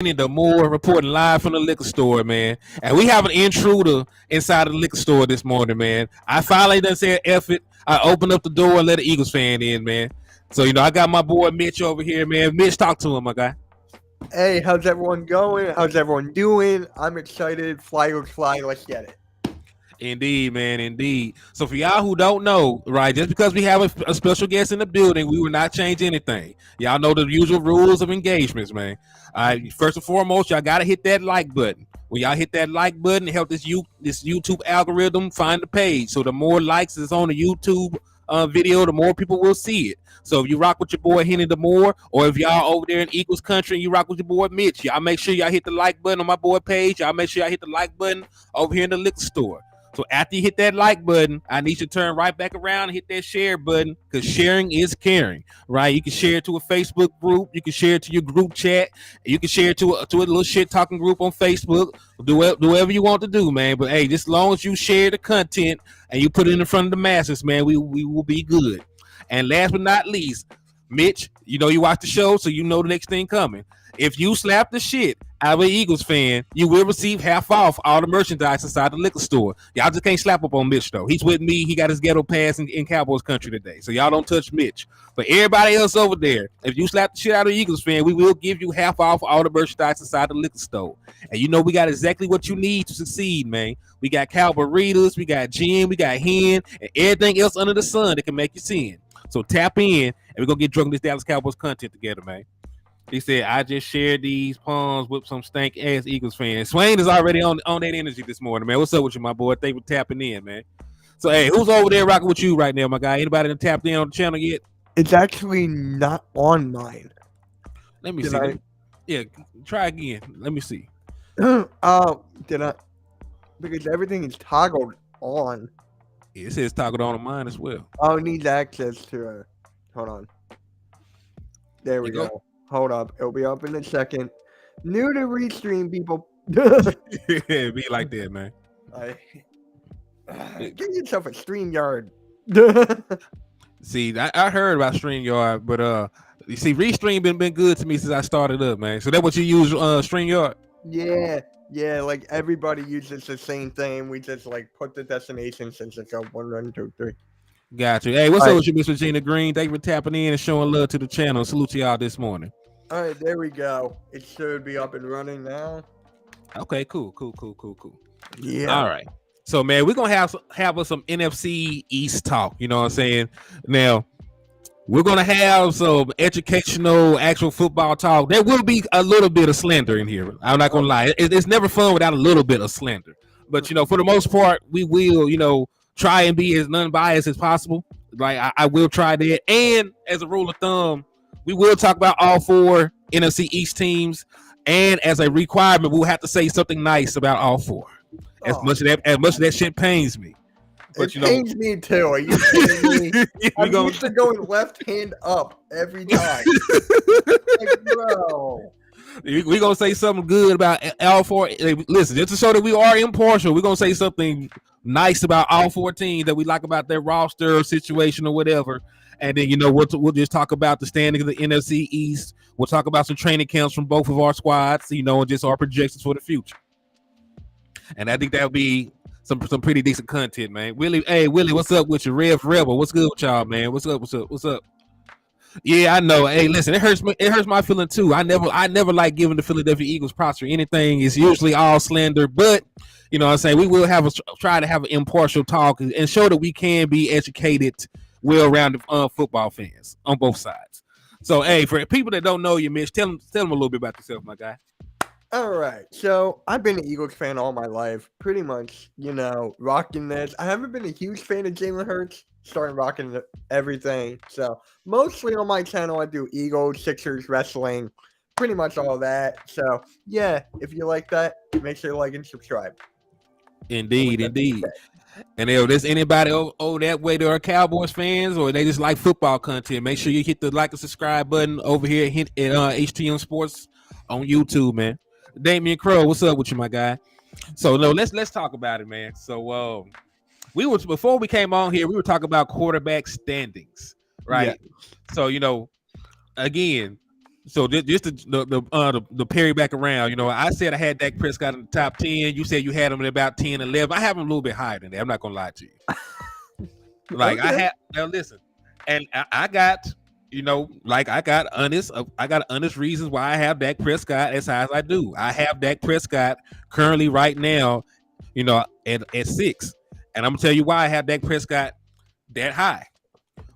Hennythemoor reporting live from the liquor store, man. And we have an intruder inside of the liquor store this morning, man. I finally done said F it. I opened up the door and let an Eagles fan in, man. So, I got my boy Mitch over here, man. Mitch, talk to him, my guy. Hey, how's everyone going? How's everyone doing? I'm excited. Fly, Eagles, fly. Let's get it. Indeed, man, indeed. So for y'all who don't know, right, just because we have a special guest in the building, we will not change anything. Y'all know the usual rules of engagements, man. All right, first and foremost, y'all got to hit that like button. When y'all hit that like button, help this YouTube algorithm find the page. So the more likes is on the YouTube video, the more people will see it. So if you rock with your boy Hennythemoor, or if y'all over there in Eagles country and you rock with your boy Mitch, y'all make sure y'all hit the like button on my boy page. Y'all make sure y'all hit the like button over here in the liquor store. So after you hit that like button, I need you to turn right back around and hit that share button, because sharing is caring, right? You can share it to a Facebook group. You can share it to your group chat. You can share it to a little shit talking group on Facebook. Do whatever you want to do, man. But hey, just as long as you share the content and you put it in front of the masses, man, we will be good. And last but not least, Mitch, you watch the show, so you know the next thing coming. If you slap the shit out of an Eagles fan, you will receive half off all the merchandise inside the liquor store. Y'all just can't slap up on Mitch, though. He's with me. He got his ghetto pass in Cowboys country today. So y'all don't touch Mitch. But everybody else over there, if you slap the shit out of an Eagles fan, we will give you half off all the merchandise inside the liquor store. And we got exactly what you need to succeed, man. We got Cowboy Readers, we got gin, we got hen, and everything else under the sun that can make you sin. So tap in, and we're going to get drunk in this Dallas Cowboys content together, man. He said, I just shared these palms with some stank ass Eagles fans. Swain is already on that energy this morning, man. What's up with you, my boy? Thank you for tapping in, man. So, hey, who's over there rocking with you right now, my guy? Anybody that tapped in on the channel yet? It's actually not on mine. Let me see. Yeah, try again. Let me see. Did I? Because everything is toggled on. Yeah, it says toggled on mine as well. Oh, it needs access to hold on. There we go. Hold up. It'll be up in a second. New to restream, people. Yeah, be like that, man. Get yourself a StreamYard. See, I heard about StreamYard, but you see, Restream been good to me since I started up, man. So that what you use StreamYard? Yeah, like everybody uses the same thing. We just put the destination since it's a 1, 2, 3. Got you. Hey, what's up with you, Miss Regina Green? Thank you for tapping in and showing love to the channel. Salute to y'all this morning. All right, there we go. It should be up and running now. Okay, cool. Yeah. All right. So, man, we're gonna have some NFC East talk. You know what I'm saying? Now, we're gonna have some educational, actual football talk. There will be a little bit of slander in here. I'm not gonna lie. It's never fun without a little bit of slander. But for the most part, we will, try and be as non-biased as possible. Like I will try that. And as a rule of thumb, we will talk about all 4 NFC East teams. And as a requirement, we'll have to say something nice about all 4. As much of that shit pains me. But it pains me too. Are you kidding me? I'm used to going left hand up every time. Bro. We're going to say something good about all 4. Listen, just to show that we are impartial, we're going to say something nice about all 4 teams that we like about their roster or situation or whatever. And then, we'll just talk about the standing of the NFC East. We'll talk about some training camps from both of our squads, and just our projections for the future. And I think that'll be some pretty decent content, man. Willie, what's up with you? Rev Rebel, what's good with y'all, man? What's up? Yeah, I know. Hey, listen, it hurts my feeling too. I never like giving the Philadelphia Eagles props for anything. It's usually all slander, but what I'm saying, we will try to have an impartial talk and show that we can be educated, well-rounded football fans on both sides. So, hey, for people that don't know you, Mitch, tell them a little bit about yourself, my guy. All right. So, I've been an Eagles fan all my life, pretty much, rocking this. I haven't been a huge fan of Jalen Hurts, starting rocking everything. So, mostly on my channel, I do Eagles, Sixers, wrestling, pretty much all that. So, yeah, if you like that, make sure you like and subscribe. Indeed. And if there's anybody over that way that are Cowboys fans or they just like football content, make sure you hit the like and subscribe button over here at HTM Sports on YouTube, man. Damian Crow, what's up with you, my guy? So no, let's talk about it, man. So before we came on here, we were talking about quarterback standings, right? Yeah. So again, So just the parry back around, I said I had Dak Prescott in the top 10. You said you had him in about 10, 11. I have him a little bit higher than that. I'm not gonna lie to you. Like I Okay. had now listen, and I got I got honest reasons why I have Dak Prescott as high as I do. I have Dak Prescott currently right now, at 6, and I'm gonna tell you why I have Dak Prescott that high.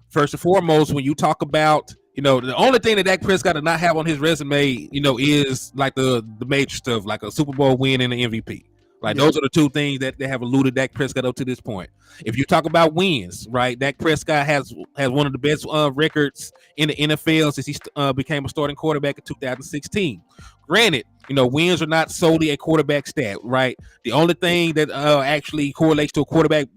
First and foremost, when you talk about, the only thing that Dak Prescott does not have on his resume, is like the major stuff, like a Super Bowl win and an MVP. Like those are the two things that they have eluded Dak Prescott up to this point. If you talk about wins, right, Dak Prescott has one of the best records in the NFL since he became a starting quarterback in 2016. Granted, wins are not solely a quarterback stat, right? The only thing that actually correlates to a quarterback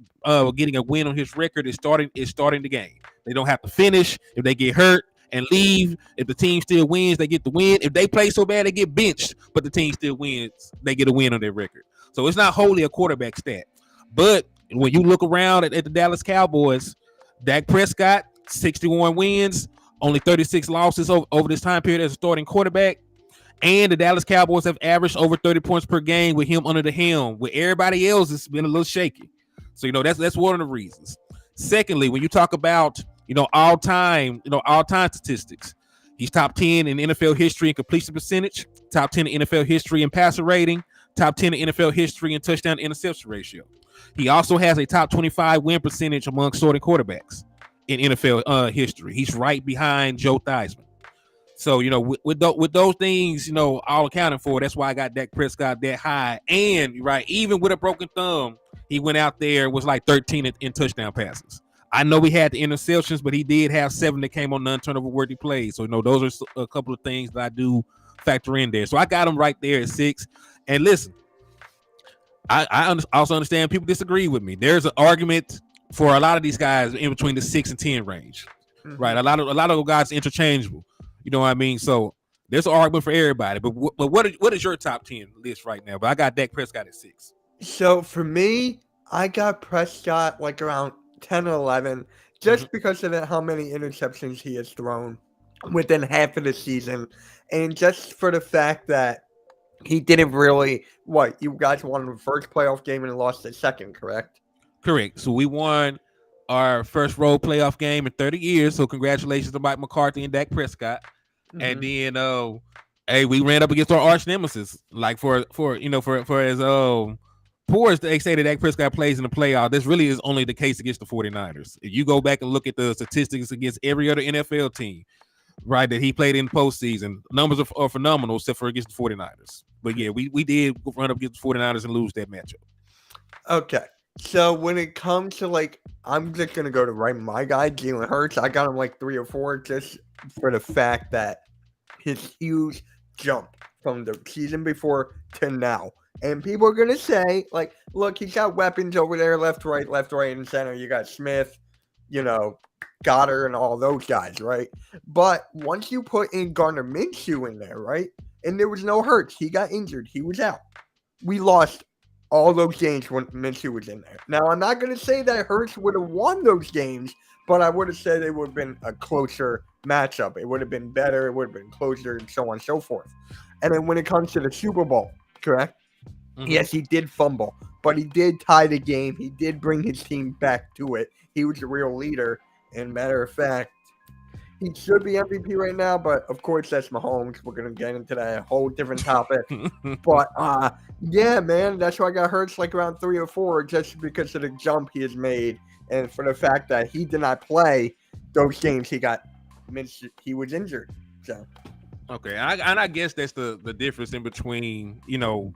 getting a win on his record is starting the game. They don't have to finish. If they get hurt and leave, if the team still wins, they get the win. If they play so bad, they get benched, but the team still wins, they get a win on their record. So it's not wholly a quarterback stat. But when you look around at the Dallas Cowboys, Dak Prescott, 61 wins, only 36 losses over this time period as a starting quarterback. And the Dallas Cowboys have averaged over 30 points per game with him under the helm. With everybody else, it's been a little shaky. So, that's one of the reasons. Secondly, when you talk about, all time statistics, he's top 10 in NFL history in completion percentage, top 10 in NFL history in passer rating, top 10 in NFL history in touchdown to interception ratio. He also has a top 25 win percentage among starting quarterbacks in NFL history. He's right behind Joe Theismann. So, with those things, all accounted for, that's why I got Dak Prescott that high. And, right, even with a broken thumb, he went out there, was like 13 in touchdown passes. I know he had the interceptions, but he did have 7 that came on non-turnover worthy plays. So, those are a couple of things that I do factor in there. So, I got him right there at 6. And listen, I also understand people disagree with me. There's an argument for a lot of these guys in between the 6 and 10 range, right? A lot of guys are interchangeable. You know what I mean? So there's an argument for everybody. But what is your top 10 list right now? But I got Dak Prescott at 6. So for me, I got Prescott like around 10 or 11 just because of how many interceptions he has thrown within half of the season. And just for the fact that he didn't really, you guys won the first playoff game and lost the second, correct? Correct. So we won our first road playoff game in 30 years. So congratulations to Mike McCarthy and Dak Prescott. And then, we ran up against our arch nemesis. Like for as poor as they say that Dak Prescott plays in the playoff, this really is only the case against the 49ers. If you go back and look at the statistics against every other NFL team, right, that he played in the postseason, numbers are phenomenal except for against the 49ers. But yeah, we did run up against the 49ers and lose that matchup. Okay. So when it comes to I'm just gonna go to my guy, Jalen Hurts. I got him like 3 or 4 just for the fact that his huge jump from the season before to now. And people are gonna say, look, he's got weapons over there, left, right, and center. You got Smith, Goddard, and all those guys, right? But once you put in Gardner Minshew in there, right, and there was no Hurts, he got injured, he was out. We lost all those games when Minshew was in there. Now, I'm not going to say that Hurts would have won those games, but I would have said it would have been a closer matchup. It would have been better. It would have been closer, and so on and so forth. And then when it comes to the Super Bowl, correct? Yes, he did fumble, but he did tie the game. He did bring his team back to it. He was a real leader. And matter of fact, he should be MVP right now, but of course that's Mahomes. We're gonna get into that whole different topic. But yeah, man, that's why I got Hurts like around 3 or 4, just because of the jump he has made, and for the fact that he did not play those games he was injured. So okay, and I guess that's the difference in between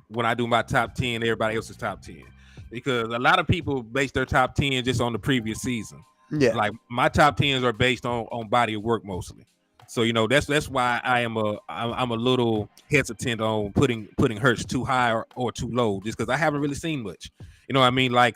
when I do my top 10, everybody else's top 10, because a lot of people base their top 10 just on the previous season. Yeah, like my top 10s are based on body of work mostly. So that's why I'm a little hesitant on putting Hurts too high or too low, just because I haven't really seen much. You know what I mean? Like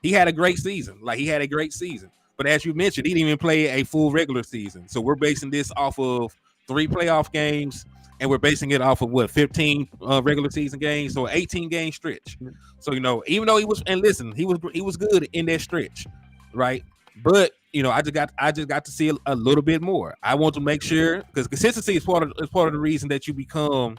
he had a great season. But as you mentioned, he didn't even play a full regular season. So we're basing this off of 3 playoff games, and we're basing it off of 15 regular season games, so 18 game stretch. So even though he was good in that stretch, right? But I just got to see a little bit more. I want to make sure because consistency is part of the reason that you become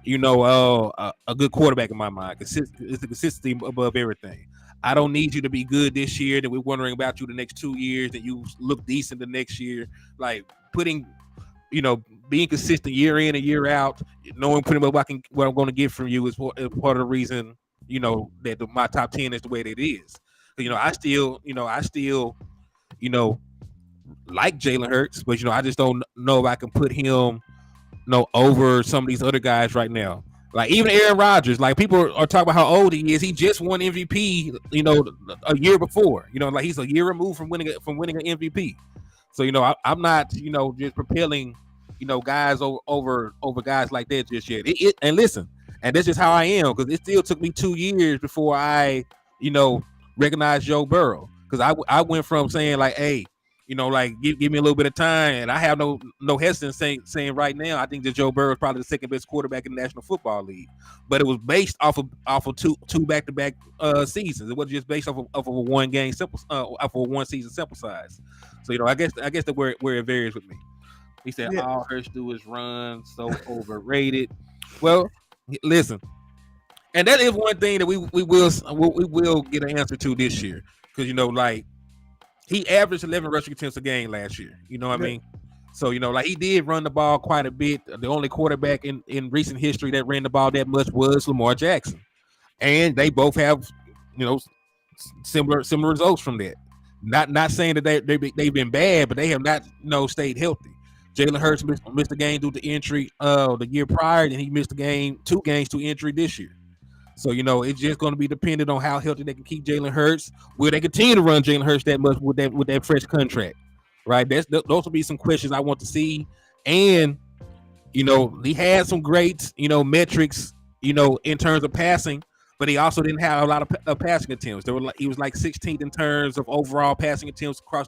a good quarterback in my mind. It's the consistency above everything. I don't need you to be good this year. That we're wondering about you the next 2 years. That you look decent the next year. Like putting, being consistent year in and year out, knowing pretty much what I'm going to get from you is part of the reason. That my top 10 is the way that it is. I still, like Jalen Hurts, but I just don't know if I can put him over some of these other guys right now. Like even Aaron Rodgers, like people are talking about how old he is. He just won MVP, a year before. Like he's a year removed from winning an MVP. So I'm not, just propelling, guys over guys like that just yet. And listen, and that's just how I am because it still took me 2 years before I, recognized Joe Burrow because I went from saying like, hey. Like give me a little bit of time, and I have no hesitancy saying right now I think that Joe Burrow is probably the second best quarterback in the National Football League. But it was based off of two back-to-back seasons. It wasn't just based off of a one game sample, off of a one season sample size. So I guess that where it varies with me. He said all Hurts do is run, so overrated. Well, listen, and that is one thing that we will get an answer to this year because like. He averaged 11 rushing attempts a game last year. You know what I mean? So, like he did run the ball quite a bit. The only quarterback in recent history that ran the ball that much was Lamar Jackson. And they both have, similar results from that. Not saying that they've been bad, but they have not, stayed healthy. Jalen Hurts missed the game due to injury the year prior, and he missed the game, 2 games to injury this year. So, it's just going to be dependent on how healthy they can keep Jalen Hurts. Will they continue to run Jalen Hurts that much with that fresh contract? Right? Those will be some questions I want to see. And, he had some great, metrics, in terms of passing, but he also didn't have a lot of passing attempts. He was like 16th in terms of overall passing attempts across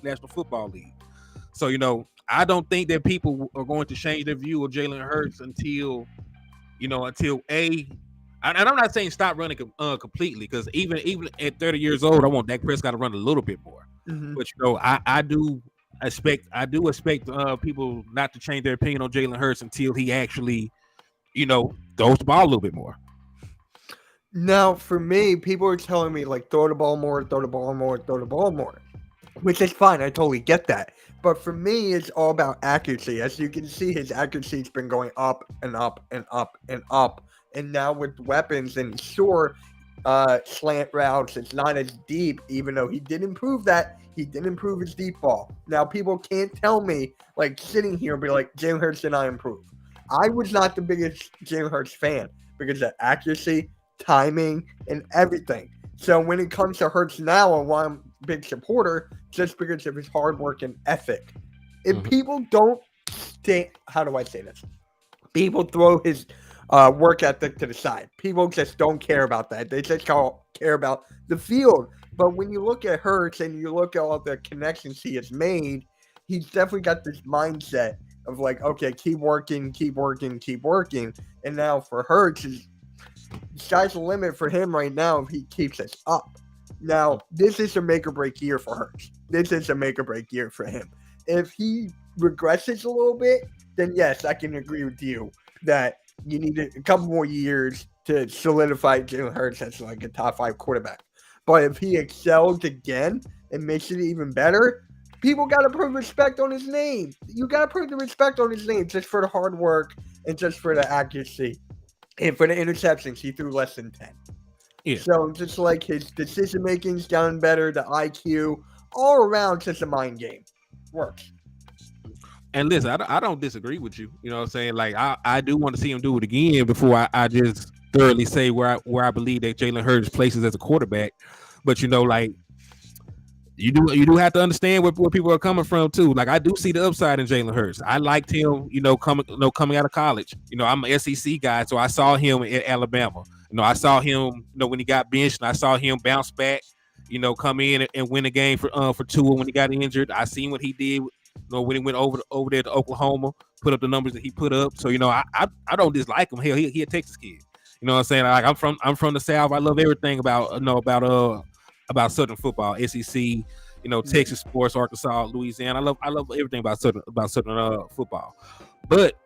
National Football League. So, I don't think that people are going to change their view of Jalen Hurts until and I'm not saying stop running completely because even at 30 years old, I want Dak Prescott to run a little bit more. Mm-hmm. But I do expect people not to change their opinion on Jalen Hurts until he actually, throws the ball a little bit more. Now, for me, people are telling me like throw the ball more, which is fine. I totally get that. But for me, it's all about accuracy. As you can see, his accuracy's been going up and up and up and up. And now with weapons and sure, slant routes, it's not as deep, even though he did improve that. He did improve his deep ball. Now, people can't tell me, like, sitting here and be like, Jalen Hurts did not improve. I was not the biggest Jalen Hurts fan because of accuracy, timing, and everything. So when it comes to Hurts now, and why I'm a big supporter, just because of his hard work and ethic. If people don't how do I say this? People throw his work ethic to the side. People just don't care about that. They just care about the field. But when you look at Hurts and you look at all the connections he has made, he's definitely got this mindset of like, okay, keep working. And now for Hurts, sky's the limit for him right now if he keeps us up. Now, this is a make or break year for Hurts. This is a make or break year for him. If he regresses a little bit, then yes, I can agree with you that you need a couple more years to solidify Jalen Hurts as like a top 5 quarterback. But if he excels again and makes it even better, people got to put respect on his name. You got to put the respect on his name just for the hard work and just for the accuracy. And for the interceptions, he threw less than 10. Yeah. So just like his decision-making's gotten better, the IQ, all around just a mind game. Works. And listen, I don't disagree with you. You know what I'm saying? Like, I do want to see him do it again before I just thoroughly say where I believe that Jalen Hurts places as a quarterback. But, like, you do have to understand where people are coming from, too. Like, I do see the upside in Jalen Hurts. I liked him, coming out of college. I'm an SEC guy, so I saw him at Alabama. I saw him, when he got benched, and I saw him bounce back, come in and win a game for Tua when he got injured. I seen what he did. When he went over there to Oklahoma, put up the numbers that he put up. So, I don't dislike him. Hell, he a Texas kid. You know what I'm saying? Like, I'm from the South. I love everything about Southern football, SEC, Texas sports, Arkansas, Louisiana. I love everything about Southern football. But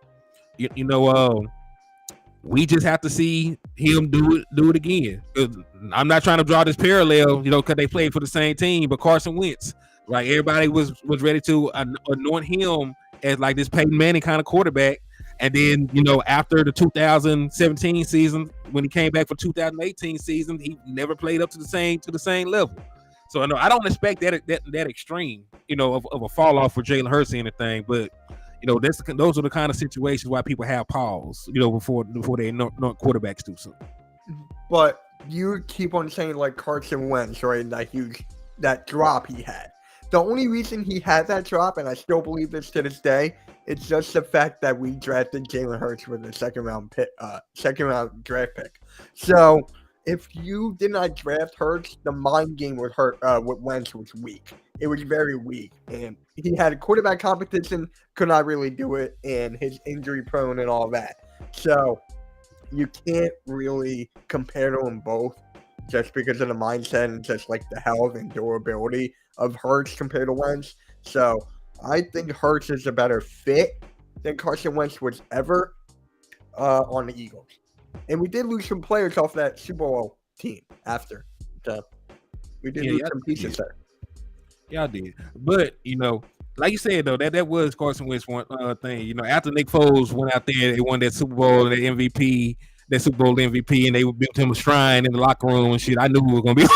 we just have to see him do it again. I'm not trying to draw this parallel, because they played for the same team, but Carson Wentz, right? Everybody was ready to anoint him as like this Peyton Manning kind of quarterback. And then, after the 2017 season, when he came back for 2018 season, he never played up to the same level. So I don't expect that extreme, of a fall off for Jalen Hurts or anything, but those are the kind of situations why people have pause, before they anoint quarterbacks too soon. But you keep on saying like Carson Wentz, right? And that drop he had. The only reason he had that drop, and I still believe this to this day, it's just the fact that we drafted Jalen Hurts with a second round draft pick. So if you did not draft Hurts, the mind game with Wentz was weak. It was very weak, and he had a quarterback competition, could not really do it, and his injury prone and all that. So you can't really compare to them both just because of the mindset and just like the health and durability of Hurts compared to Wentz. So I think Hurts is a better fit than Carson Wentz was ever on the Eagles. And we did lose some players off that Super Bowl team after. So we did lose some pieces there. Y'all did. But, like you said, though, that was Carson Wentz one thing. After Nick Foles went out there, they won that Super Bowl, that MVP, that Super Bowl MVP, and they built him a shrine in the locker room and shit. I knew we were going to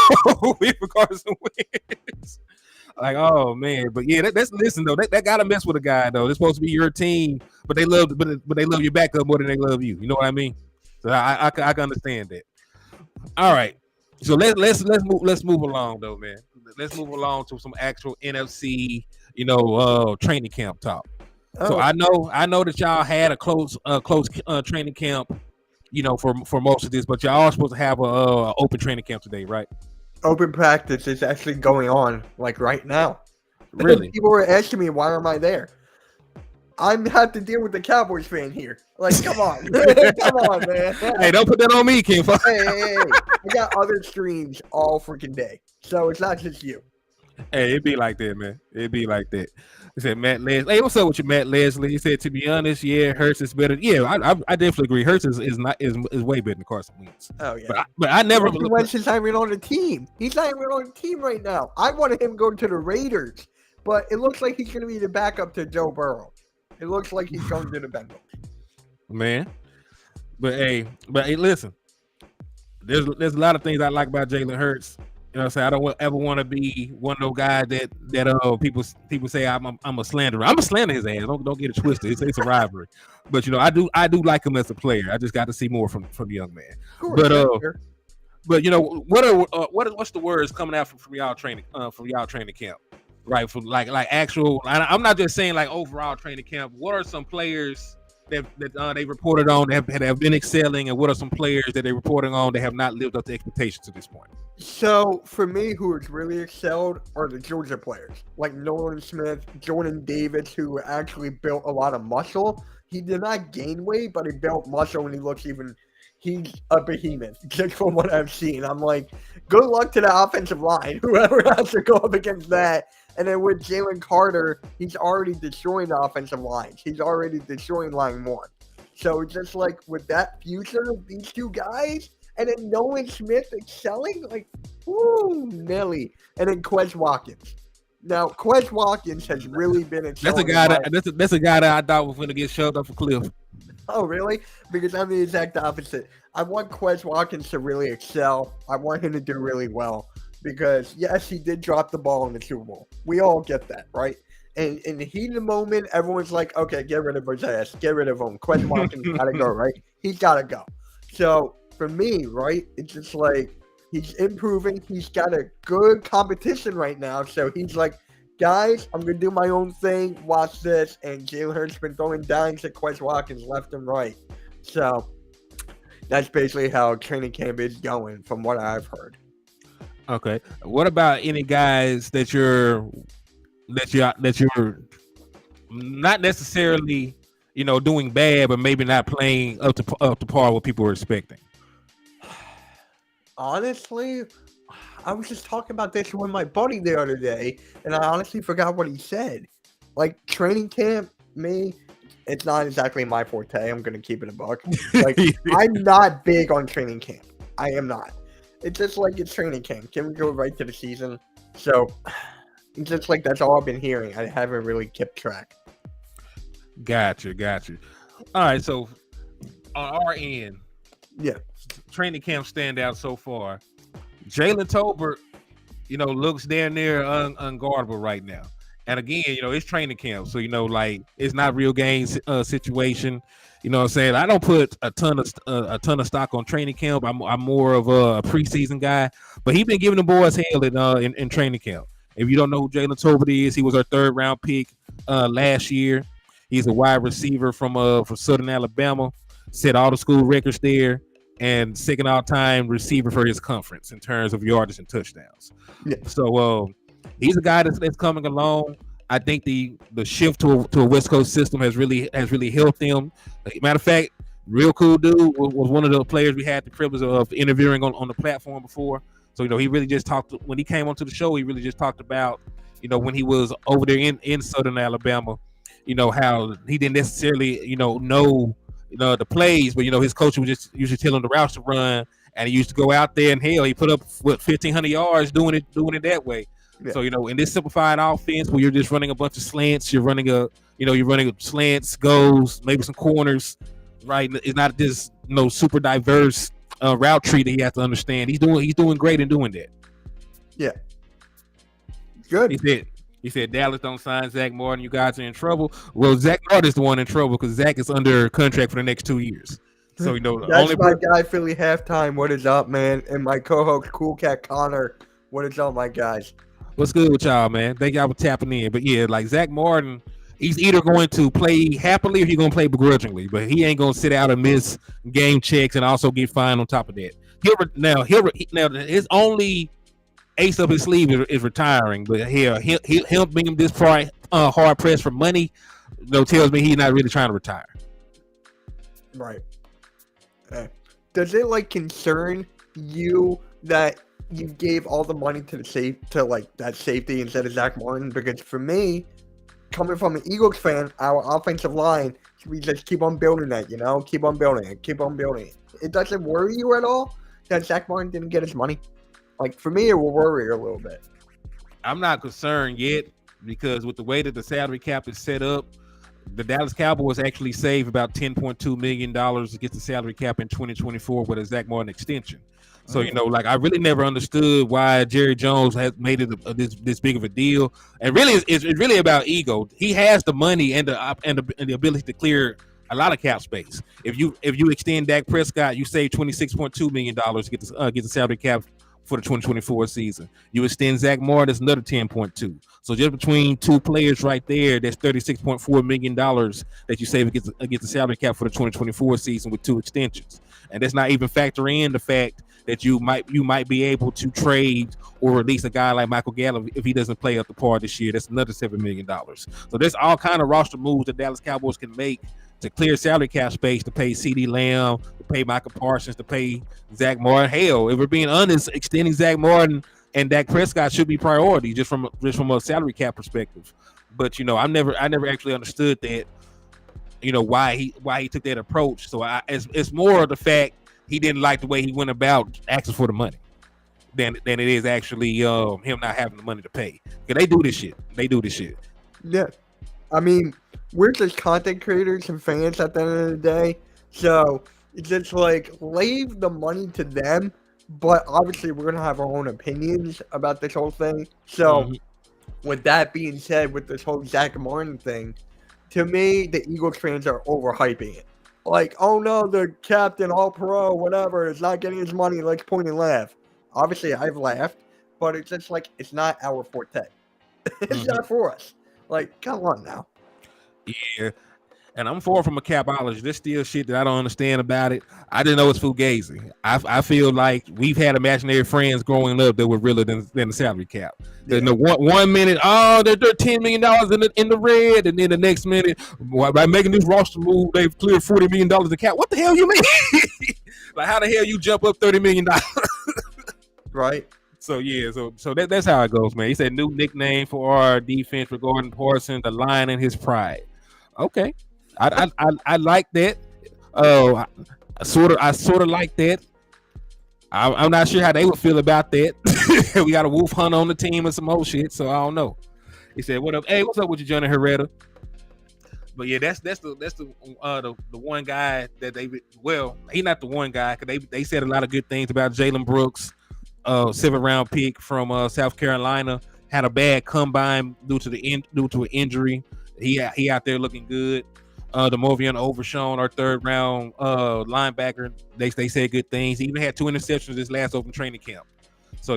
be for Carson Wentz. Like, oh man, but yeah, listen though, that gotta mess with a guy though. They're supposed to be your team, but they love your backup more than they love you. You know what I mean? So I can understand that. All right, so let's move along though, man. Let's move along to some actual NFC, training camp talk. Oh. So I know that y'all had a close training camp, for most of this, but y'all are supposed to have a open training camp today, right? Open practice is actually going on like right now. Really? People were asking me, why am I there? I have to deal with the Cowboys fan here. Like, come on. Come on, man. Hey, don't put that on me, Kim. Hey. I got other streams all freaking day. So it's not just you. Hey, it'd be like that, man. It'd be like that. He said, Matt Leslie. Hey, what's up with you, Matt Leslie? He said, to be honest, yeah, Hurts is better. Yeah, I definitely agree. Hurts is way better than Carson Wentz. Oh yeah, but I never. Wentz is not even on the team. He's not even on the team right now. I wanted him to go to the Raiders, but it looks like he's going to be the backup to Joe Burrow. It looks like he's going to the Bengals. Man, but hey, listen. There's a lot of things I like about Jalen Hurts. You know what I'm saying? I don't ever want to be one of those guys that people say I'm a slanderer. I'm a slanderer his ass. Don't get it twisted. It's a rivalry. But I do like him as a player. I just got to see more from the young man. Course, but what's the words coming out from y'all training camp? Right, from like actual. I'm not just saying like overall training camp. What are some players that they reported on that have been excelling, and what are some players that they reporting on that have not lived up to expectations at this point? So for me, who has really excelled are the Georgia players, like Nolan Smith, Jordan Davis, who actually built a lot of muscle. He did not gain weight, but he built muscle, and he's a behemoth, just from what I've seen. I'm like, good luck to the offensive line, whoever has to go up against that. And then with Jalen Carter, he's already destroying the offensive lines. He's already destroying line one. So just like with that future of these two guys, and then Nolan Smith excelling, like, woo, Nelly. And then Quez Watkins. Now, Quez Watkins has really been excelling. That's a guy that I thought was going to get shoved off a cliff. Oh, really? Because I'm the exact opposite. I want Quez Watkins to really excel. I want him to do really well. Because, yes, he did drop the ball in the Super Bowl. We all get that, right? And in the heat of the moment, everyone's like, okay, get rid of his ass. Get rid of him. Quez Watkins got to go, right? He's got to go. So, for me, right, it's just like he's improving. He's got a good competition right now. So, he's like, guys, I'm going to do my own thing. Watch this. And Jalen Hurts been throwing dimes at Quez Watkins left and right. So, that's basically how training camp is going from what I've heard. Okay. What about any guys that you're not necessarily, doing bad, but maybe not playing up to par what people were expecting? Honestly, I was just talking about this with my buddy the other day, and I honestly forgot what he said. Like, training camp, me, it's not exactly my forte. I'm going to keep it a buck. Like, I'm not big on training camp. I am not. It's just like it's training camp. Can we go right to the season? So, it's just like that's all I've been hearing. I haven't really kept track. Gotcha. All right, so on our end, yeah, training camp standout so far. Jalen Tolbert, looks damn near unguardable right now. And again, it's training camp, so like it's not real game situation. You know what I'm saying? I don't put a ton of stock on training camp. I'm more of a preseason guy, but he's been giving the boys hell in training camp. If you don't know who Jalen Tolbert is, he was our 3rd round pick last year. He's a wide receiver from Southern Alabama. Set all the school records there, and 2nd all-time receiver for his conference in terms of yardage and touchdowns. Yeah. So he's a guy that's coming along. I think the shift to a West Coast system has really helped him. Matter of fact, real cool dude was one of the players we had the privilege of interviewing on the platform before. So he really just talked when he came onto the show. He really just talked about when he was over there in Southern Alabama. How he didn't necessarily know the plays, but his coach would just usually tell him the routes to run, and he used to go out there and hell, he put up 1,500 yards doing it that way. Yeah. So in this simplified offense where you're just running a bunch of slants, you're running slants, goes, maybe some corners, right? It's not this super diverse route tree that he has to understand. He's doing great in doing that. Yeah, good. He said Dallas don't sign Zach Martin. You guys are in trouble. Well, Zach Martin is the one in trouble because Zach is under contract for the next 2 years. So that's my guy, Philly Halftime. What is up, man? And my co-host, Cool Cat Connor. What is up, my guys? What's good with y'all, man? Thank y'all for tapping in. But yeah, like Zach Martin, he's either going to play happily or he's going to play begrudgingly. But he ain't going to sit out and miss game checks and also get fined on top of that. Now his only ace up his sleeve is retiring, but he'll being this far hard pressed for money, tells me he's not really trying to retire. Right. Does it concern you that you gave all the money to that safety instead of Zach Martin? Because for me, coming from an Eagles fan, our offensive line, we just keep on building that, keep on building it. It doesn't worry you at all that Zach Martin didn't get his money? For me, it will worry a little bit. I'm not concerned yet because with the way that the salary cap is set up, the Dallas Cowboys actually save about $10.2 million against the salary cap in 2024 with a Zach Martin extension. So, I really never understood why Jerry Jones has made it this big of a deal. And really, it's really about ego. He has the money and the ability to clear a lot of cap space. If you extend Dak Prescott, you save $26.2 million to get the salary cap for the 2024 season. You extend Zach Martin, that's another 10.2. So just between two players right there, that's $36.4 million that you save against the salary cap for the 2024 season with 2 extensions. And that's not even factoring in the fact that you might be able to trade or release a guy like Michael Gallup if he doesn't play up to par this year. That's another $7 million. So there's all kind of roster moves that Dallas Cowboys can make to clear salary cap space, to pay CeeDee Lamb, to pay Michael Parsons, to pay Zach Martin. Hell, if we're being honest, extending Zach Martin and Dak Prescott should be priority just from a salary cap perspective. But I never actually understood that. Why he took that approach. So it's more of the fact he didn't like the way he went about asking for the money than it is actually him not having the money to pay. Because they do this shit. Yeah, I mean, we're just content creators and fans at the end of the day. So it's just leave the money to them. But obviously, we're going to have our own opinions about this whole thing. So with that being said, with this whole Zach Martin thing, to me, the Eagles fans are overhyping it. Oh no, the captain, all-pro, whatever, is not getting his money. Let's point and laugh. Obviously, I've laughed, but it's just it's not our forte. It's not for us. Come on now. Yeah, and I'm far from a capologist. There's still shit that I don't understand about it. I didn't know it's fugazi. I feel like we've had imaginary friends growing up that were realer than the salary cap. Yeah. Then the one minute, they're $10 million in the red, and then the next minute, by making this roster move, they've cleared $40 million in cap. What the hell you mean? How the hell you jump up $30 million? Right. That's how it goes, man. He said new nickname for our defense regarding Parsons, the lion and his pride. Okay, I like that. Oh, I sort of like that. I'm not sure how they would feel about that. We got a wolf hunt on the team and some old shit, so I don't know. He said, "What up? Hey, what's up with you, Johnny Herrera?" But yeah, that's the one guy that he's not the one guy because they said a lot of good things about Jalen Brooks, 7th-round pick from South Carolina, had a bad combine due to an injury. He out there looking good. The Movian Overshown, our 3rd-round linebacker, they said good things. He even had 2 interceptions this last open training camp. So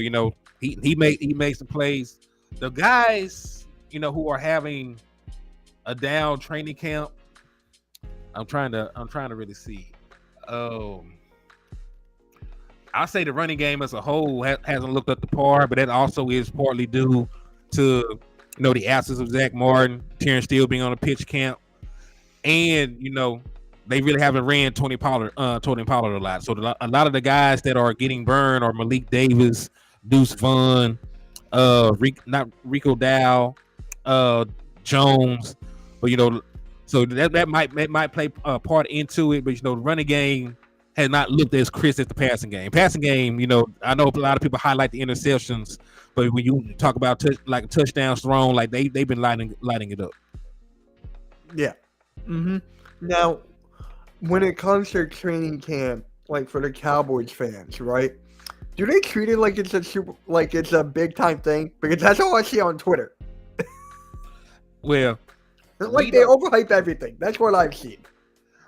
he made some plays. The guys who are having a down training camp, I'm trying to really see. I say the running game as a whole hasn't looked up to par, but that also is partly due to the absence of Zach Martin, Terrence Steele being on a pitch camp, and they really haven't ran Tony Pollard a lot. So a lot of the guys that are getting burned are Malik Davis, Deuce Vaughn, not Rico Dow, Jones, but so that might play a part into it. But the running game has not looked as crisp as the passing game. Passing game, I know a lot of people highlight the interceptions, but when you talk about touchdowns thrown, like they've been lighting it up. Yeah. Mm-hmm. Now, when it comes to training camp, like for the Cowboys fans, right? Do they treat it like it's a big time thing? Because that's all I see on Twitter. Well, like they overhype everything. That's what I've seen.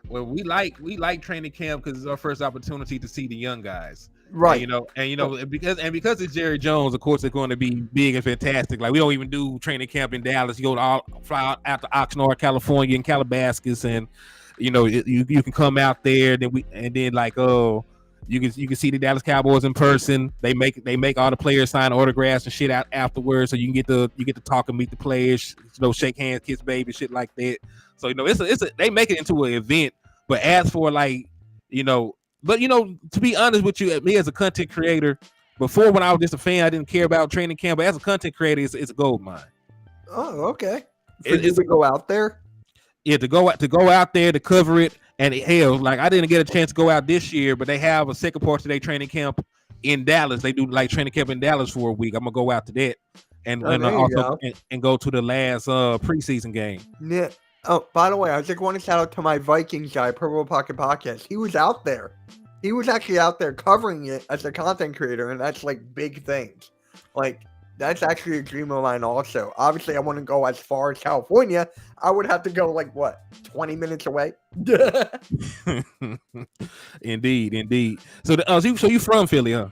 Well, we like training camp because it's our first opportunity to see the young guys, right? Because it's Jerry Jones, of course, it's going to be big and fantastic. Like we don't even do training camp in Dallas. You fly out to Oxnard, California, and Calabasas, and you can come out there. You can see the Dallas Cowboys in person. They make all the players sign autographs and shit out afterwards, so you get to talk and meet the players, shake hands, kiss baby, shit like that. So they make it into an event. But as for to be honest with you, me as a content creator, before when I was just a fan, I didn't care about training camp. But as a content creator, it's a gold mine. Oh, okay. It's to go out there. Yeah, to go out there to cover it. And hell, like I didn't get a chance to go out this year, but they have a second part to their training camp in Dallas. They do like training camp in Dallas for a week. I'm gonna go out to that and go to the last preseason game. Yeah. Oh, by the way, I just want to shout out to my Vikings guy, Purple Pocket Podcast. He was out there. He was actually out there covering it as a content creator, and that's like big things. Like that's actually a dream of mine also. Obviously, I want to go as far as California. I would have to go 20 minutes away? Indeed. So you from Philly, huh?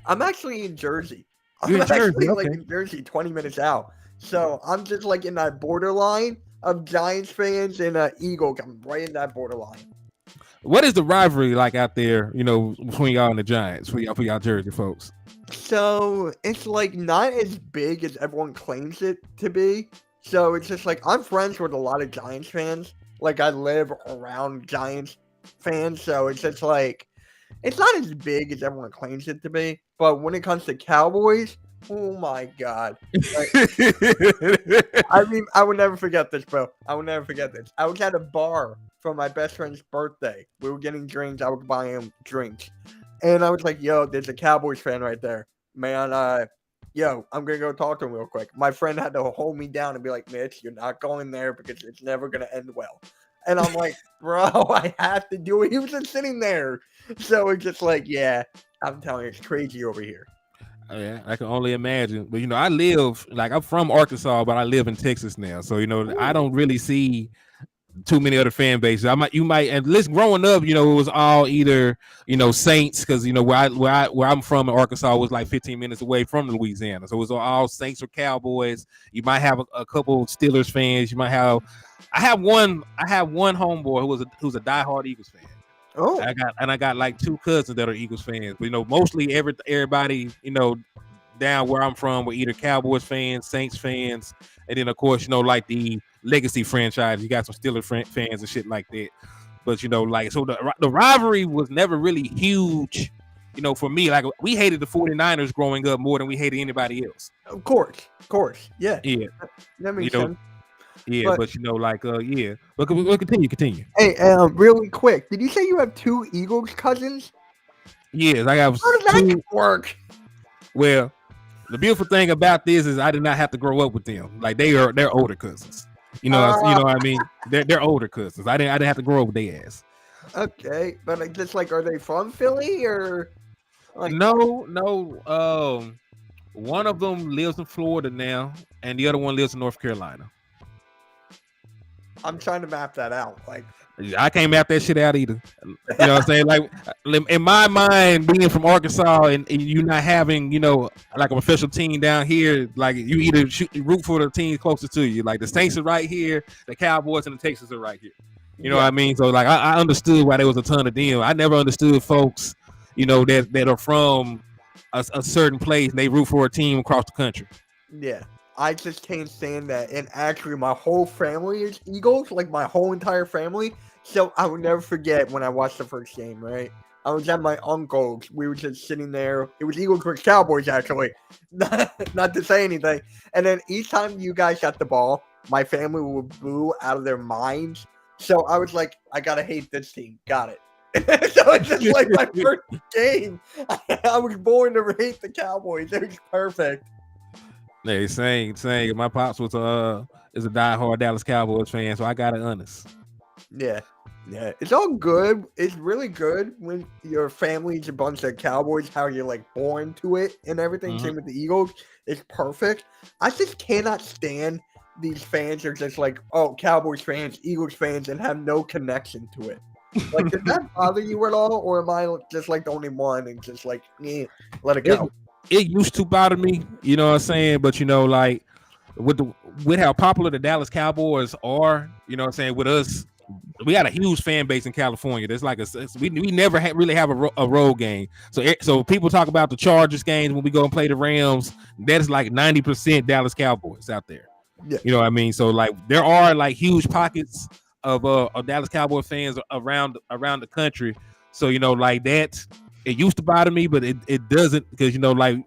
I'm actually in Jersey. You're in Jersey, okay. In Jersey, 20 minutes out. So I'm just in that borderline of Giants fans and Eagles. I'm right in that borderline. What is the rivalry like out there, between y'all and the Giants, for y'all Jersey folks? So it's not as big as everyone claims it to be. So it's just I'm friends with a lot of Giants fans. I live around Giants fans, so it's just it's not as big as everyone claims it to be. But when it comes to Cowboys, oh my God. I mean, I would never forget this, bro. I would never forget this. I was at a bar for my best friend's birthday. We were getting drinks. I was buying him drinks. And I was like, yo, there's a Cowboys fan right there. Man, yo, I'm going to go talk to him real quick. My friend had to hold me down and be like, Mitch, you're not going there because it's never going to end well. And I'm like, bro, I have to do it. He was just sitting there. So it's just yeah, I'm telling you, it's crazy over here. Yeah, I can only imagine. But, I live, I'm from Arkansas, but I live in Texas now. So, I don't really see too many other fan bases. And listen, growing up, it was all either, Saints, because, where I'm from in Arkansas was 15 minutes away from Louisiana. So it was all Saints or Cowboys. You might have a couple Steelers fans. You might have, I have one homeboy who's a diehard Eagles fan. Oh, I got 2 cousins that are Eagles fans. But, mostly everybody, down where I'm from were either Cowboys fans, Saints fans, and then of course, the legacy franchise. You got some Steelers fans and shit like that. But so the rivalry was never really huge for me, like we hated the 49ers growing up more than we hated anybody else. Of course. Yeah. Yeah. That makes sense. Yeah, but yeah. But we'll continue. Hey, really quick, did you say you have 2 Eagles cousins? Yes, I have How does that work? Well, the beautiful thing about this is I did not have to grow up with them. Like they're older cousins. You know what I mean? They're older cousins. I didn't have to grow up with their ass. Okay, but just like, are they from Philly or? Like, no. One of them lives in Florida now, and the other one lives in North Carolina. I'm trying to map that out. Like, I can't map that shit out either. You know what I'm saying? Like, in my mind, being from Arkansas and you not having, like a official team down here, like you either root for the team closer to you. Like the Saints are right here, the Cowboys and the Texans are right here. You know what I mean? So like, I understood why there was a ton of them. I never understood folks, that are from a certain place and they root for a team across the country. Yeah. I just can't stand that. And actually, my whole family is Eagles, like my whole entire family. So I will never forget when I watched the first game, right? I was at my uncle's. We were just sitting there. It was Eagles versus Cowboys, actually. Not to say anything. And then each time you guys got the ball, my family would boo out of their minds. So I was like, I got to hate this team. Got it. So it's just like my first game. I was born to hate the Cowboys. It was perfect. Hey, saying my pops is a diehard Dallas Cowboys fan, so I got it honest. Yeah, it's all good. It's really good when your family's a bunch of Cowboys, how you're like born to it and everything. Same with the Eagles. It's perfect. I just cannot stand these fans are just like, oh, Cowboys fans, Eagles fans, and have no connection to it. Like, does that bother you at all, or am I just like the only one and just like, let it go? It used to bother me, you know what I'm saying? But like with how popular the Dallas Cowboys are, you know what I'm saying? With us, we got a huge fan base in California. There's like we never really have a road game. So people talk about the Chargers games when we go and play the Rams. That is like 90% Dallas Cowboys out there. Yeah. You know what I mean? So like there are like huge pockets of Dallas Cowboy fans around the country. So like that. It used to bother me, but it doesn't, because like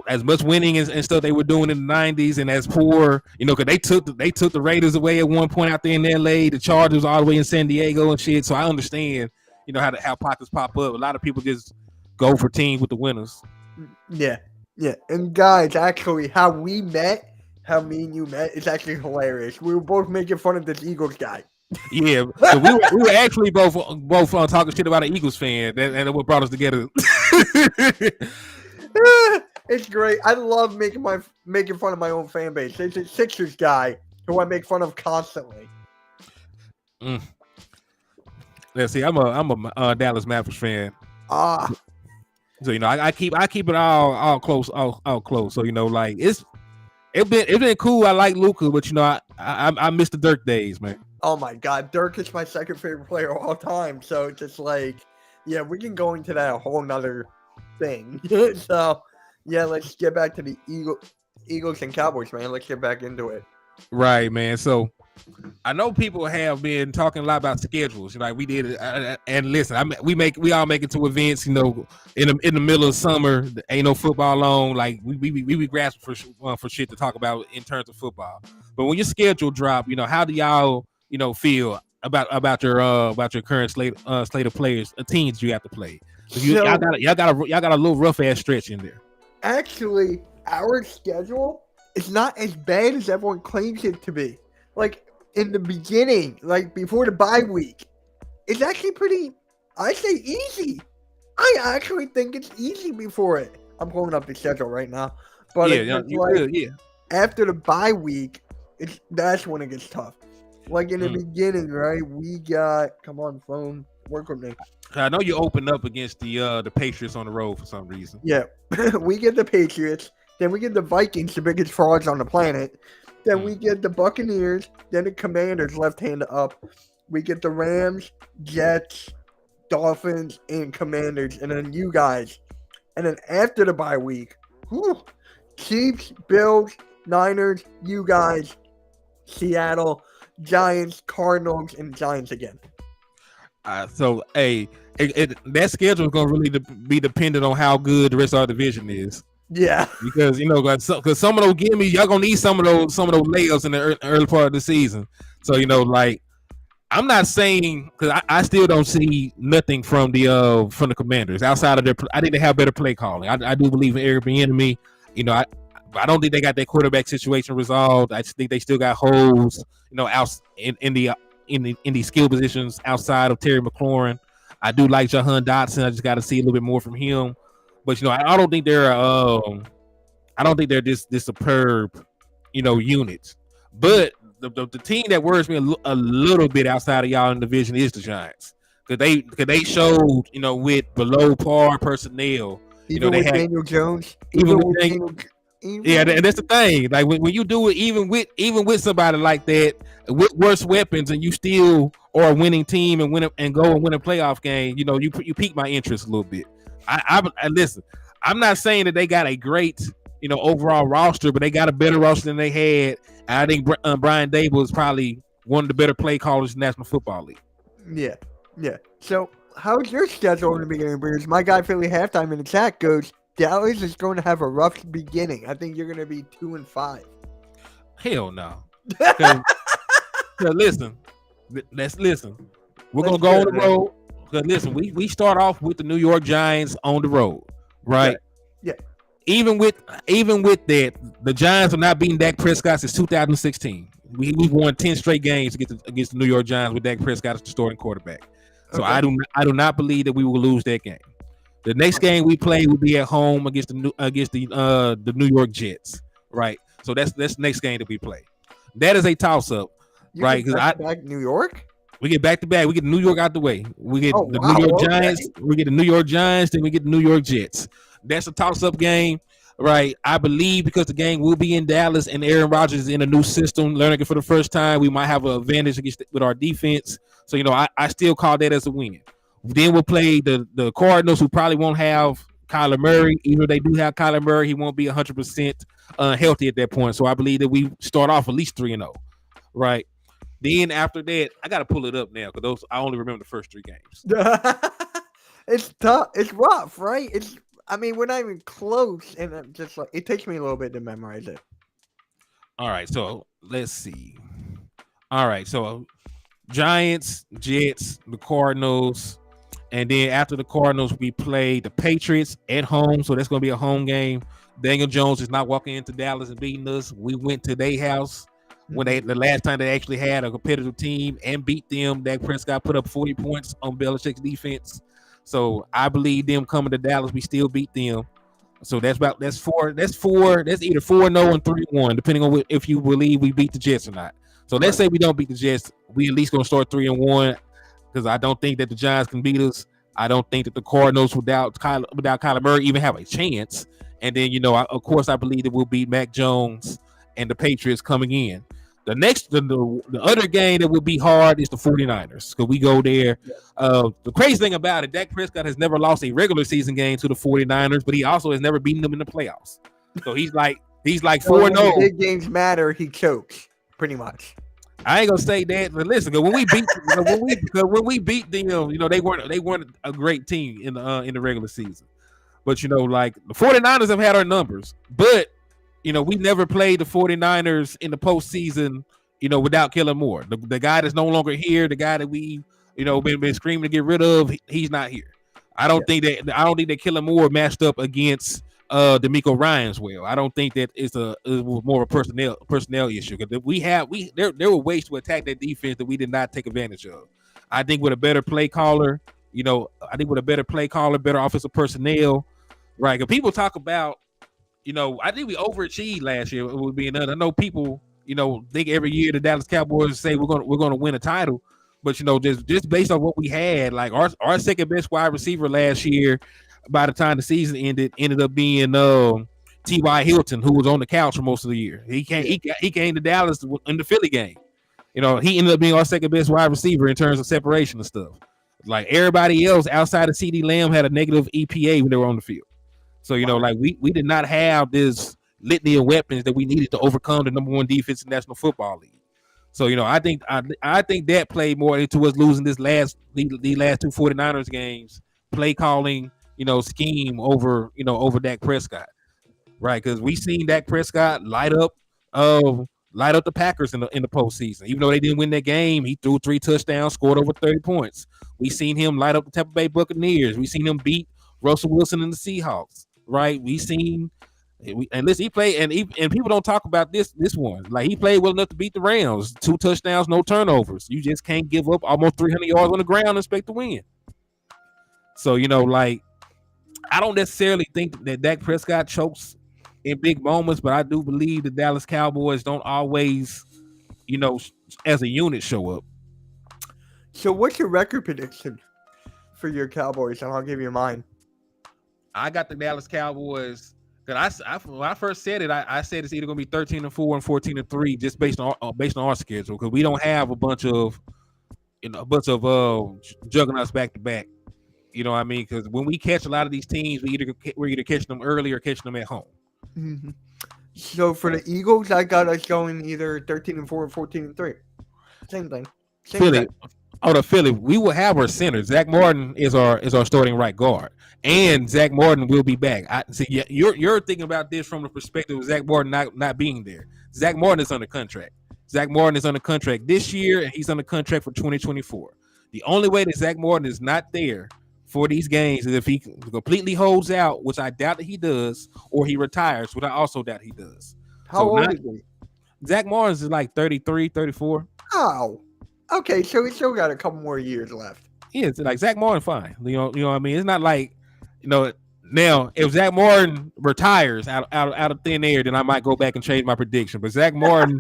as much winning and stuff they were doing in the 90s, and as poor, because they took the Raiders away at one point out there in LA, the Chargers all the way in San Diego and shit. So I understand, how pockets pop up. A lot of people just go for teams with the winners. Yeah. And guys, actually, how me and you met is actually hilarious. We were both making fun of this Eagles guy. Yeah, so we were actually both talking shit about an Eagles fan, and what brought us together. It's great. I love making fun of my own fan base. There's a Sixers guy who I make fun of constantly. Let's see. I'm a Dallas Mavericks fan. So I keep it all close, all close. So like it's been cool. I like Luka, but I miss the Dirk days, man. Oh my God, Dirk is my second favorite player of all time. So it's just like, yeah, we can go into that a whole nother thing. So yeah, let's get back to the Eagles and Cowboys, man. Let's get back into it. Right, man. So I know people have been talking a lot about schedules. Like we did, and listen, we all make it to events. In the middle of summer, ain't no football on. Like we be grasping for shit to talk about in terms of football. But when your schedule drop, how do y'all feel about your current slate of players, teams you have to play? Y'all got a little rough ass stretch in there. Actually, our schedule is not as bad as everyone claims it to be. Like in the beginning, like before the bye week, it's actually pretty, I say easy. I actually think it's easy before it. I'm pulling up the schedule right now. But after the bye week, that's when it gets tough. Like in the beginning, right? We got, come on, phone, work with me. I know you opened up against the Patriots on the road for some reason. Yeah, we get the Patriots, then we get the Vikings, the biggest frauds on the planet. Then we get the Buccaneers, then the Commanders, left hand up. We get the Rams, Jets, Dolphins, and Commanders, and then you guys. And then after the bye week, Chiefs, Bills, Niners, you guys, Seattle, Giants, Cardinals, and Giants again. So, hey, that schedule is going to really be dependent on how good the rest of our division is. Yeah. Because because some of those gimmies, y'all gonna need some of those layups in the early part of the season. So like I'm not saying because I still don't see nothing from the Commanders outside of their. I think they have better play calling. I do believe in Eric Bieniemy. I don't think they got their quarterback situation resolved. I just think they still got holes. Out in the skill positions outside of Terry McLaurin. I do like Jahan Dotson. I just got to see a little bit more from him. But I don't think they're this superb, units. But the team that worries me a little bit outside of y'all in the division is the Giants. Because they showed, with below par personnel. Even they with had Daniel Jones. Yeah, and that's the thing. Like when you do it, even with somebody like that with worse weapons, and you still are a winning team and win and go and win a playoff game, you pique my interest a little bit. I listen. I'm not saying that they got a great, overall roster, but they got a better roster than they had. And I think Brian Dable is probably one of the better play callers in the National Football League. Yeah. So how's your schedule in the beginning, Bruce? My guy Philly halftime in the chat goes, Dallas is going to have a rough beginning. I think you're going to be 2-5. Hell no. Listen. Let's listen. We're going to go on the road. Because listen, we start off with the New York Giants on the road, right? Yeah. Even with that, the Giants are not beating Dak Prescott since 2016. We've won 10 straight games against the New York Giants with Dak Prescott as the starting quarterback. So I do not believe that we will lose that game. The next game we play will be at home against the New York Jets, right? So that's the next game that we play. That is a toss up, right? Because back New York. We get back to back. We get New York out the way. We get New York Giants. We get the New York Giants. Then we get the New York Jets. That's a toss-up game, right? I believe because the game will be in Dallas and Aaron Rodgers is in a new system, learning it for the first time. We might have an advantage with our defense. So I still call that as a win. Then we'll play the Cardinals, who probably won't have Kyler Murray. Even if they do have Kyler Murray, he won't be 100% healthy at that point. So I believe that we start off at least 3-0, right? Then after that, I got to pull it up now because I only remember the first 3 games. It's tough. It's rough, right? We're not even close, and I'm just like it takes me a little bit to memorize it. All right, so let's see. All right, so Giants, Jets, the Cardinals, and then after the Cardinals, we play the Patriots at home. So that's going to be a home game. Daniel Jones is not walking into Dallas and beating us. We went to their house. When the last time they actually had a competitive team and beat them, Dak Prescott put up 40 points on Belichick's defense. So I believe them coming to Dallas, we still beat them. So that's either 4-0 and 3-1, depending on if you believe we beat the Jets or not. So let's say we don't beat the Jets, we at least gonna start 3-1 because I don't think that the Giants can beat us. I don't think that the Cardinals without Kyler Murray even have a chance. And then of course I believe that we'll beat Mac Jones and the Patriots coming in. The other game that would be hard is the 49ers because we go there. The crazy thing about it, Dak Prescott has never lost a regular season game to the 49ers, but he also has never beaten them in the playoffs. So he's like 4-0. Big games matter. He chokes pretty much. I ain't gonna say that, but listen, when we beat them, they weren't a great team in the regular season. But like the 49ers have had our numbers, but we never played the 49ers in the postseason, without Kellen Moore. The guy that's no longer here, the guy that we, been screaming to get rid of, he's not here. I don't think that Kellen Moore matched up against DeMeco Ryans well. I don't think that it was more of a personnel issue because there were ways to attack that defense that we did not take advantage of. I think with a better play caller, better offensive personnel, right? Because people talk about. I think we overachieved last year. It would be another. I know people, think every year the Dallas Cowboys say we're gonna win a title, but just based on what we had, like our second best wide receiver last year, by the time the season ended up being T.Y. Hilton, who was on the couch for most of the year. He came to Dallas in the Philly game. He ended up being our second best wide receiver in terms of separation and stuff. Like everybody else outside of CD Lamb had a negative EPA when they were on the field. So, like we did not have this litany of weapons that we needed to overcome the number 1 defense in the National Football League. So I think that played more into us losing the last two 49ers games, play calling, scheme over Dak Prescott, right? Because we seen Dak Prescott light up the Packers in the postseason. Even though they didn't win that game, he threw 3 touchdowns, scored over 30 points. We seen him light up the Tampa Bay Buccaneers. We seen him beat Russell Wilson and the Seahawks, right? We seen and listen, he played, and people don't talk about this one. Like, he played well enough to beat the Rams. 2 touchdowns, no turnovers. You just can't give up almost 300 yards on the ground and expect to win. So like, I don't necessarily think that Dak Prescott chokes in big moments, but I do believe the Dallas Cowboys don't always, as a unit show up. So what's your record prediction for your Cowboys? And I'll give you mine. I got the Dallas Cowboys. Cause when I first said it, I said it's either gonna be 13-4 and 14-3, just based on our schedule, because we don't have a bunch of juggernauts back to back. You know what I mean? Because when we catch a lot of these teams, we're either catching them early or catching them at home. Mm-hmm. So for the Eagles, I got us going either 13-4 or 14-3. Same thing. Philly. Oh, the Philly. We will have our center. Zach Martin is our starting right guard, and Zach Martin will be back. You're thinking about this from the perspective of Zach Martin not being there. Zach Martin is under contract. Zach Martin is under contract this year, and he's under contract for 2024. The only way that Zach Martin is not there for these games is if he completely holds out, which I doubt that he does, or he retires, which I also doubt he does. How old is he? Zach Martin is like 33, 34. Oh. Okay, so we still got a couple more years left. Yeah, it's like Zach Martin, fine. You know what I mean? It's not like, now if Zach Martin retires out of thin air, then I might go back and change my prediction. But Zach Martin,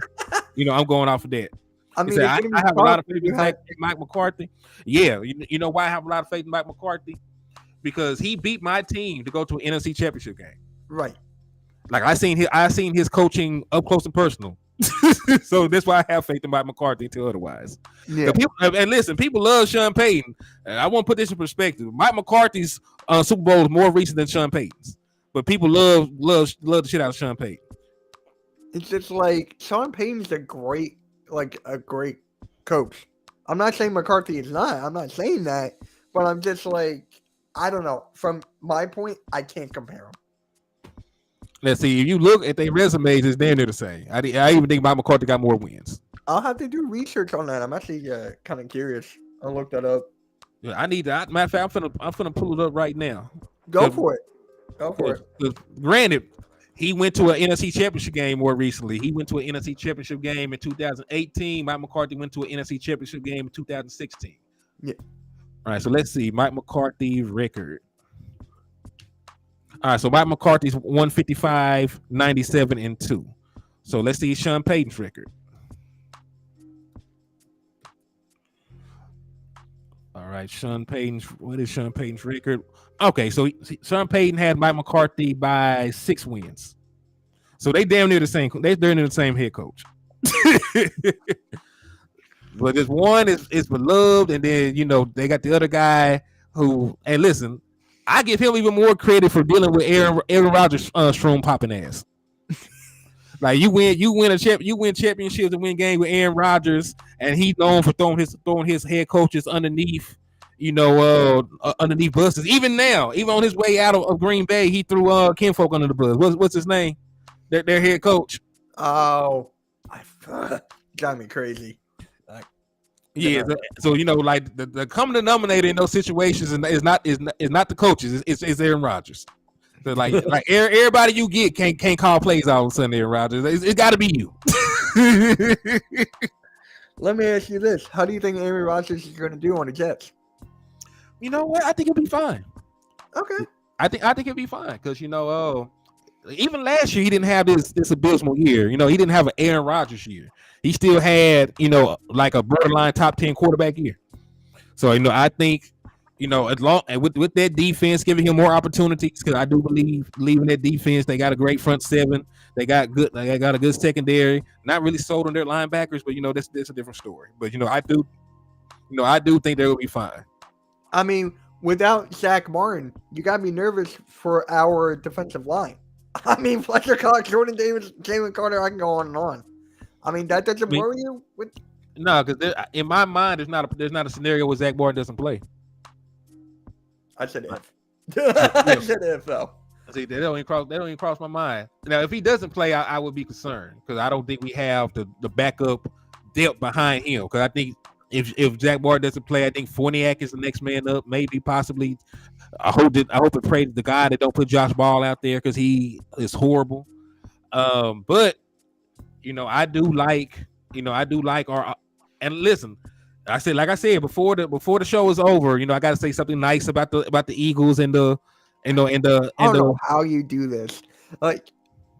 I'm going off of that. I mean, I have a lot of faith in Mike McCarthy. Yeah, you know why I have a lot of faith in Mike McCarthy? Because he beat my team to go to an NFC Championship game. Right. Like, I seen his coaching up close and personal. So that's why I have faith in Mike McCarthy until otherwise. Yeah. And listen, people love Sean Payton. I want to put this in perspective. Mike McCarthy's Super Bowl is more recent than Sean Payton's, but people love the shit out of Sean Payton. It's just like Sean Payton's a great coach. I'm not saying McCarthy is not. I'm not saying that, but I'm just like, I don't know. From my point, I can't compare them. Let's see. If you look at their resumes, it's damn near the same. I even think Mike McCarthy got more wins. I'll have to do research on that. I'm actually kind of curious. I'll look that up. Yeah, I need that. Matter of fact, I'm finna pull it up right now. Go for it. Granted, he went to an NFC Championship game more recently. He went to an NFC Championship game in 2018. Mike McCarthy went to an NFC Championship game in 2016. Yeah. All right, so let's see. Mike McCarthy's record. All right, so Mike McCarthy's 155, 97, and 2. So let's see Sean Payton's record. All right, what is Sean Payton's record? Okay, so Sean Payton had Mike McCarthy by 6 wins. So they damn near the same. They're damn near the same head coach. But this one is beloved, and then they got the other guy who. And listen, I give him even more credit for dealing with Aaron Rodgers' shroom popping ass. Like, you win championships and win games with Aaron Rodgers, and he's known for throwing his head coaches underneath, underneath buses. Even now, even on his way out of Green Bay, he threw Kinfolk under the bus. What's his name? Their head coach. Oh, got me crazy. Yeah, so like the common denominator in those situations is not the coaches, it's Aaron Rodgers. So like everybody you get can't call plays all of a sudden, Aaron Rodgers. It's got to be you. Let me ask you this: how do you think Aaron Rodgers is going to do on the Jets? You know what? I think he'll be fine. Okay. I think he'll be fine because even last year he didn't have this abysmal year. He didn't have an Aaron Rodgers year. He still had, like a borderline top 10 quarterback year. So, I think, as long with that defense giving him more opportunities, because I do believe in that defense, they got a great front seven. They got a good secondary. Not really sold on their linebackers, but that's a different story. But I do think they will be fine. I mean, without Zach Martin, you got to be nervous for our defensive line. I mean, Fletcher Cox, Jordan Davis, Jalen Carter, I can go on and on. I mean, that doesn't I mean, worry you. no, because in my mind, there's not a scenario where Zach Martin doesn't play. I said if. Yeah. I said if though. See, they don't even cross my mind. Now, if he doesn't play, I would be concerned because I don't think we have the backup depth behind him. Because I think if Zach Martin doesn't play, I think Forniak is the next man up. Maybe, possibly. I hope and pray to the guy that don't put Josh Ball out there because he is horrible. But I do like our. And listen, like I said before the show is over, I got to say something nice about the Eagles and the. I don't know how you do this. Like,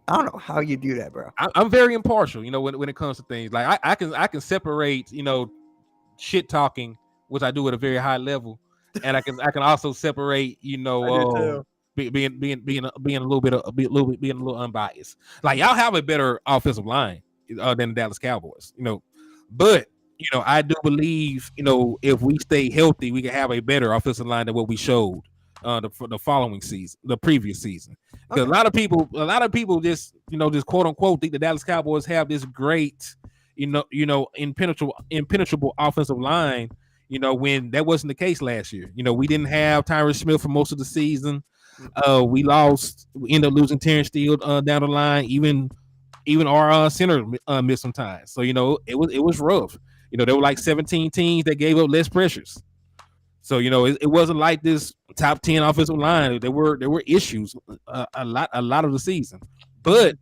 I don't know how you do that, bro. I'm very impartial, when it comes to things. Like I can separate, shit talking, which I do at a very high level, and I can also separate, being a little unbiased. Like y'all have a better offensive line than the Dallas Cowboys, but I do believe, if we stay healthy, we can have a better offensive line than what we showed. The following season, the previous season, because a lot of people just just quote unquote think the Dallas Cowboys have this great, impenetrable offensive line, when that wasn't the case last year. We didn't have Tyrus Smith for most of the season. We ended up losing Terrence Steele down the line. Even our center missed some time. So it was rough. There were like 17 teams that gave up less pressures. So it wasn't like this top 10 offensive line. There were issues a lot of the season, but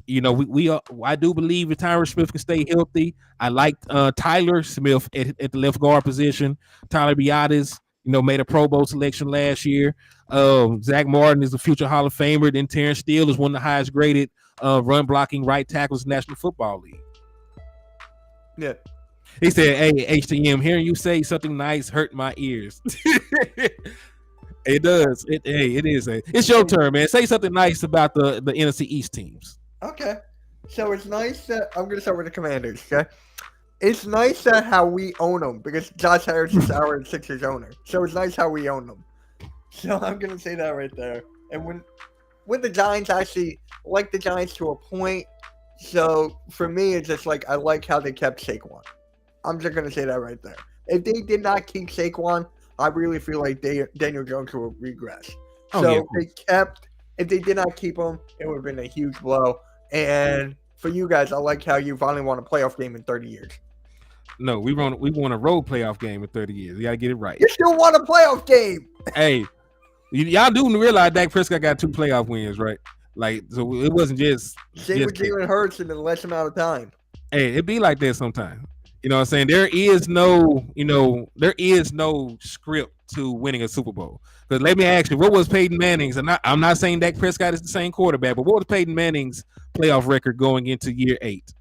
I do believe if Tyrus Smith can stay healthy. I like Tyler Smith at the left guard position. Tyler Biadasz, made a Pro Bowl selection last year. Zach Martin is a future Hall of Famer. Then Terrence Steele is one of the highest graded run blocking right tackles in the National Football League. Yeah. He said, "Hey, HTM, hearing you say something nice hurt my ears." It does. It is. It's your turn, man. Say something nice about the NFC East teams. Okay. So it's nice that I'm going to start with the Commanders. Okay. It's nice that how we own them because Josh Harris is our Sixers owner. So it's nice how we own them. So I'm going to say that right there. And with the Giants, I actually like the Giants to a point. So for me, it's just like I like how they kept Saquon. I'm just going to say that right there. If they did not keep Saquon, I really feel like Daniel Jones will regress. If they did not keep him, it would have been a huge blow. And for you guys, I like how you finally won a playoff game in 30 years. No, we won a road playoff game in 30 years. You got to get it right. You still won a playoff game. Hey, y'all do realize Dak Prescott got 2 playoff wins, right? Like, so it wasn't just... Same with Jalen Hurts in a less amount of time. Hey, it be like that sometimes. You know what I'm saying? There is no script to winning a Super Bowl. Because let me ask you, what was Peyton Manning's? And I'm not saying Dak Prescott is the same quarterback, but what was Peyton Manning's playoff record going into year 8?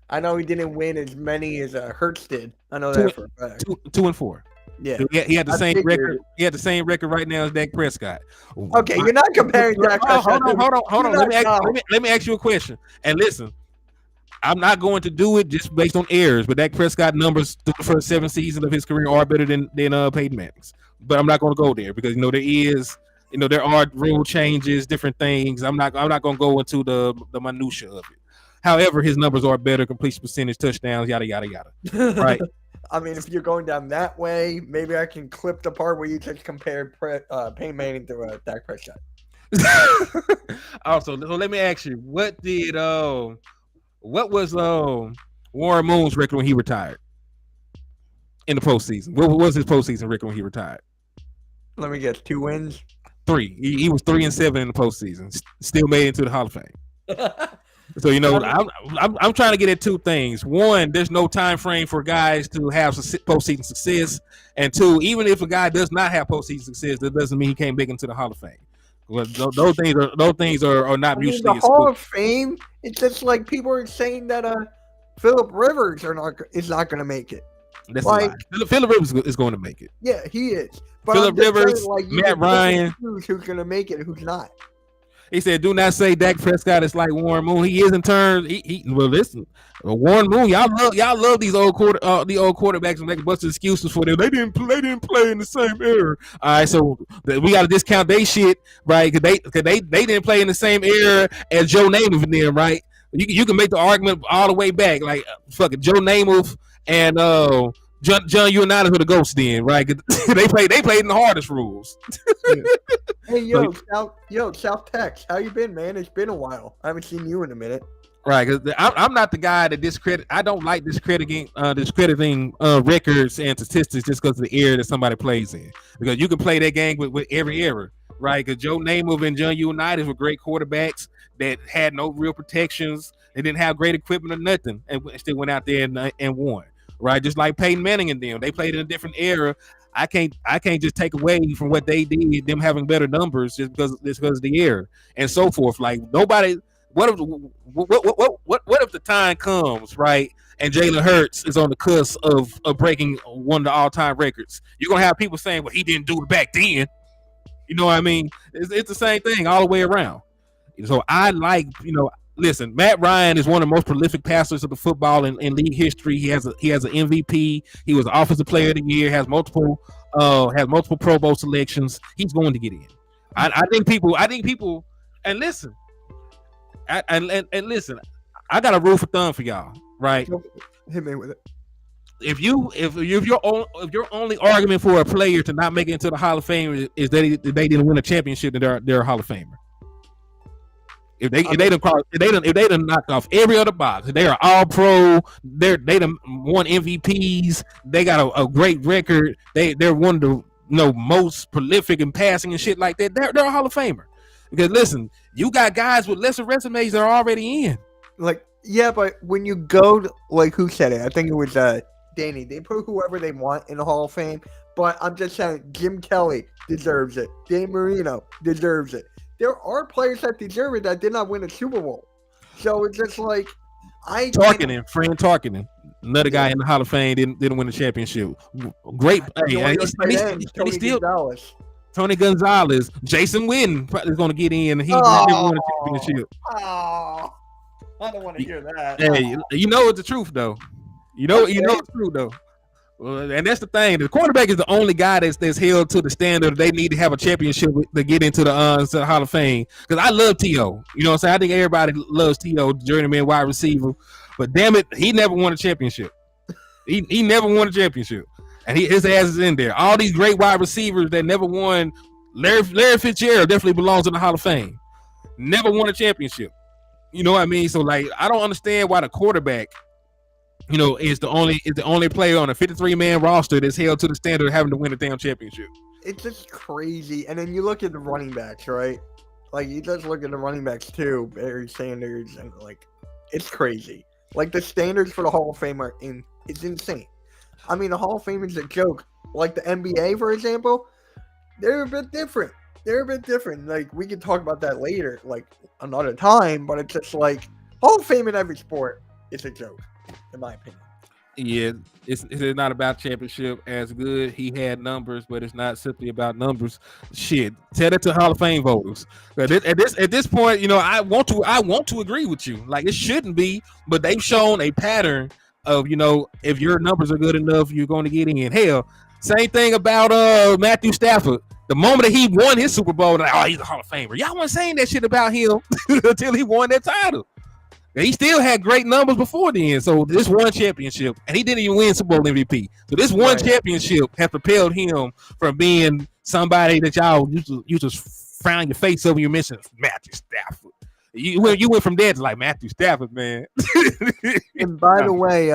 I know he didn't win as many as Hurts did. I know that for a fact. 2-4. Yeah, he had the same record. He had the same record right now as Dak Prescott. Okay, you're not comparing Dak Prescott. Hold on. Let me ask you a question. And listen, I'm not going to do it just based on errors, but Dak Prescott numbers through the first 7 seasons of his career are better than Peyton Manning's. But I'm not going to go there because there are rule changes, different things. I'm not going to go into the minutia of it. However, his numbers are better, completion percentage, touchdowns, yada yada yada. Right. I mean, if you're going down that way, maybe I can clip the part where you just compared Peyton Manning to Dak Prescott. Also, so let me ask you, what was Warren Moon's record when he retired in the postseason? What was his postseason record when he retired? Let me guess, 2 wins? 3. He was 3-7 in the postseason. Still made it into the Hall of Fame. So I'm trying to get at 2 things. 1, there's no time frame for guys to have postseason success, and 2, even if a guy does not have postseason success, that doesn't mean he can't make it into the Hall of Fame. Well, those things are not mutually exclusive. The Hall of Fame, it's just like people are saying that Phillip Rivers is not going to make it. That's like Phillip Rivers is going to make it. Yeah, he is. But Phillip Rivers, Matt Ryan, who's going to make it, who's not. He said, "Do not say Dak Prescott is like Warren Moon. He is in turn. Well, listen, Warren Moon. Y'all love these old quarterbacks and make a bunch of excuses for them. They didn't play in the same era. All right, so we got to discount they shit, right? Because they didn't play in the same era as Joe Namath and them, right? You can make the argument all the way back, like fucking Joe Namath and John Unitas were the ghosts then, right? they played in the hardest rules. Hey, South Tex, how you been, man? It's been a while. I haven't seen you in a minute. Right, because I'm not the guy that discredit. I don't like discrediting records and statistics just because of the era that somebody plays in. Because you can play that game with every era, right? Because Joe Namath and John Unitas were great quarterbacks that had no real protections. They didn't have great equipment or nothing, and still went out there and won. Right, just like Peyton Manning and them, they played in a different era. I can't just take away from what they did, them having better numbers just because of the era and so forth. Like nobody. What if the time comes, right, and Jalen Hurts is on the cusp of breaking one of the all-time records? You're gonna have people saying, "Well, he didn't do it back then." You know what I mean? It's the same thing all the way around. So I like, listen, Matt Ryan is one of the most prolific passers of the football in league history. He has an MVP. He was Offensive Player of the Year. Has multiple Pro Bowl selections. He's going to get in. I think people. And listen, listen. I got a rule for thumb for y'all, right? Hit me with it. If your only argument for a player to not make it into the Hall of Fame is that they didn't win a championship, then they're a Hall of Famer. If they done knocked off every other box, they are all pro. They done won MVPs. They got a great record. They're one of the most prolific in passing and shit like that. They're a Hall of Famer. Because listen, you got guys with lesser resumes that are already in. Like, yeah, but when you go to, like, who said it? I think it was Danny. They put whoever they want in the Hall of Fame. But I'm just saying, Jim Kelly deserves it. Dan Marino deserves it. There are players that deserve it that did not win a Super Bowl. So it's just like Fran Tarkenton, another guy in the Hall of Fame didn't win a championship. Great, he still Tony Gonzalez, Jason Witten is going to get in. He never won a championship. Oh, I don't want to hear that. Hey, it's the truth though. It's true though. Well, and that's the thing. The quarterback is the only guy that's held to the standard. They need to have a championship to get into the Hall of Fame. Because I love T.O. You know what I'm saying? I think everybody loves T.O., journeyman wide receiver. But damn it, he never won a championship. He never won a championship. And his ass is in there. All these great wide receivers that never won. Larry Fitzgerald definitely belongs in the Hall of Fame. Never won a championship. You know what I mean? So, like, I don't understand why the quarterback is the only player on a 53-man roster that's held to the standard of having to win a damn championship. It's just crazy. And then you look at the running backs, right? Like, you just look at the running backs too, Barry Sanders, and like, it's crazy. Like, the standards for the Hall of Fame it's insane. I mean, the Hall of Fame is a joke. Like the NBA, for example, they're a bit different. Like, we can talk about that later, like another time. But it's just like Hall of Fame in every sport. It's a joke. In my opinion. Yeah, it's not about championship as good. He had numbers, but it's not simply about numbers. Shit, tell it to Hall of Fame voters. But at this point, I want to agree with you. Like, it shouldn't be, but they've shown a pattern of, if your numbers are good enough, you're going to get in. Hell, same thing about Matthew Stafford. The moment that he won his Super Bowl, like, he's a Hall of Famer. Y'all weren't saying that shit about him until he won that title. He still had great numbers before then. So this one championship, and he didn't even win Super Bowl MVP. So this one championship has propelled him from being somebody that y'all you just frown your face over. You mentioned Matthew Stafford. You went from there to like Matthew Stafford, man. And by the way,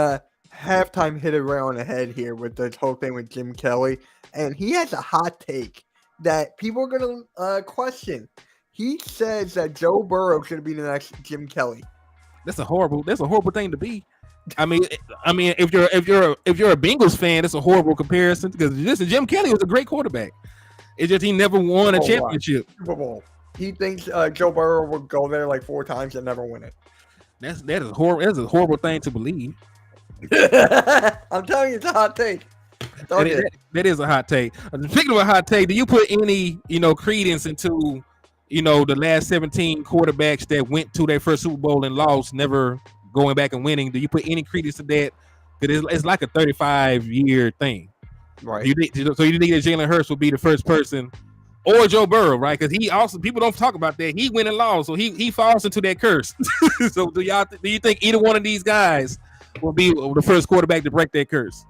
halftime hit it right on the head here with this whole thing with Jim Kelly, and he has a hot take that people are gonna question. He says that Joe Burrow should be the next Jim Kelly. That's a horrible thing to be. I mean, if you're a Bengals fan, it's a horrible comparison because Jim Kelly was a great quarterback. It's just he never won a championship. Super Bowl. He thinks Joe Burrow would go there like 4 times and never win it. That is a horrible thing to believe. I'm telling you, it's a hot take. That is a hot take. Speaking of a hot take, do you put any credence into the last 17 quarterbacks that went to their first Super Bowl and lost, never going back and winning. Do you put any credence to that? Because it's like a 35-year thing. Right. You think that Jalen Hurts will be the first person, or Joe Burrow, right? Because he also, people don't talk about that. He went and lost, so he falls into that curse. So do you think either one of these guys will be the first quarterback to break that curse?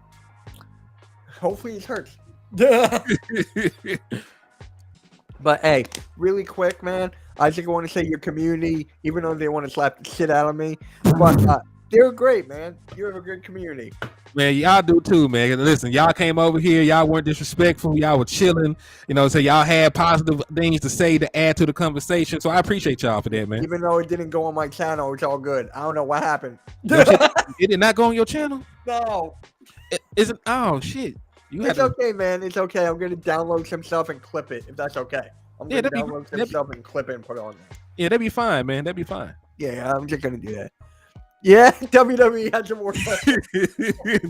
Hopefully it's Hurts. But hey, really quick, man. I just want to say your community, even though they want to slap the shit out of me, but they're great, man. You have a good community. Man, y'all do too, man. Listen, y'all came over here. Y'all weren't disrespectful. Y'all were chilling. So y'all had positive things to say to add to the conversation. So I appreciate y'all for that, man. Even though it didn't go on my channel, it's all good. I don't know what happened. It did not go on your channel? No. Isn't? Oh, shit. It's okay, man. It's okay. I'm going to download some stuff and clip it, if that's okay. I'm going to download some stuff and clip it and put it on there. Yeah, that'd be fine, man. That'd be fine. Yeah, I'm just going to do that. Yeah, WWE had some more questions.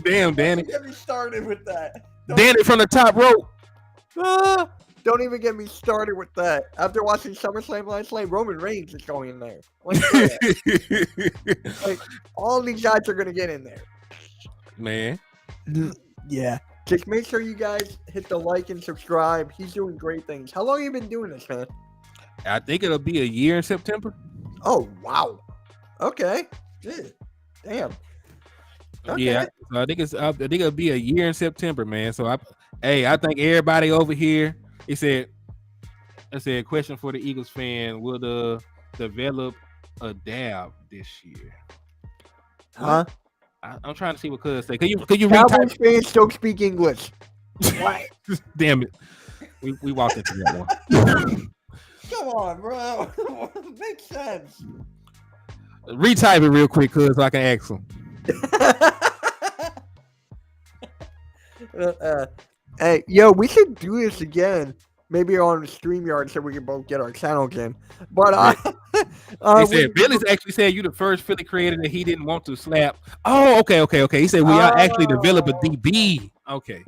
Damn, Danny. Don't get me started with that. Danny from the top rope. Don't even get me started with that. After watching SummerSlam last night, Roman Reigns is going in there. Like all these guys are going to get in there. Man. Yeah. Just make sure you guys hit the like and subscribe. He's doing great things. How long have you been doing this, man? I think it'll be a year in September. Oh, wow. Okay. Good. Damn. Okay. Yeah, so I think it'll be a year in September, man. So I think everybody over here. He said, question for the Eagles fan: will the develop a dab this year? Huh? I'm trying to see what Cuz say. Can you Cowboys fans don't speak English. What? Damn it. We walked into that one. Come on, bro. Makes sense. Retype it real quick, Cuz, so I can ask him. Hey, yo, we should do this again. Maybe on the StreamYard so we can both get our channel again. But he said Billy's actually said you the first Philly creator that he didn't want to slap. Oh, okay. He said we are actually develop a DB. Okay.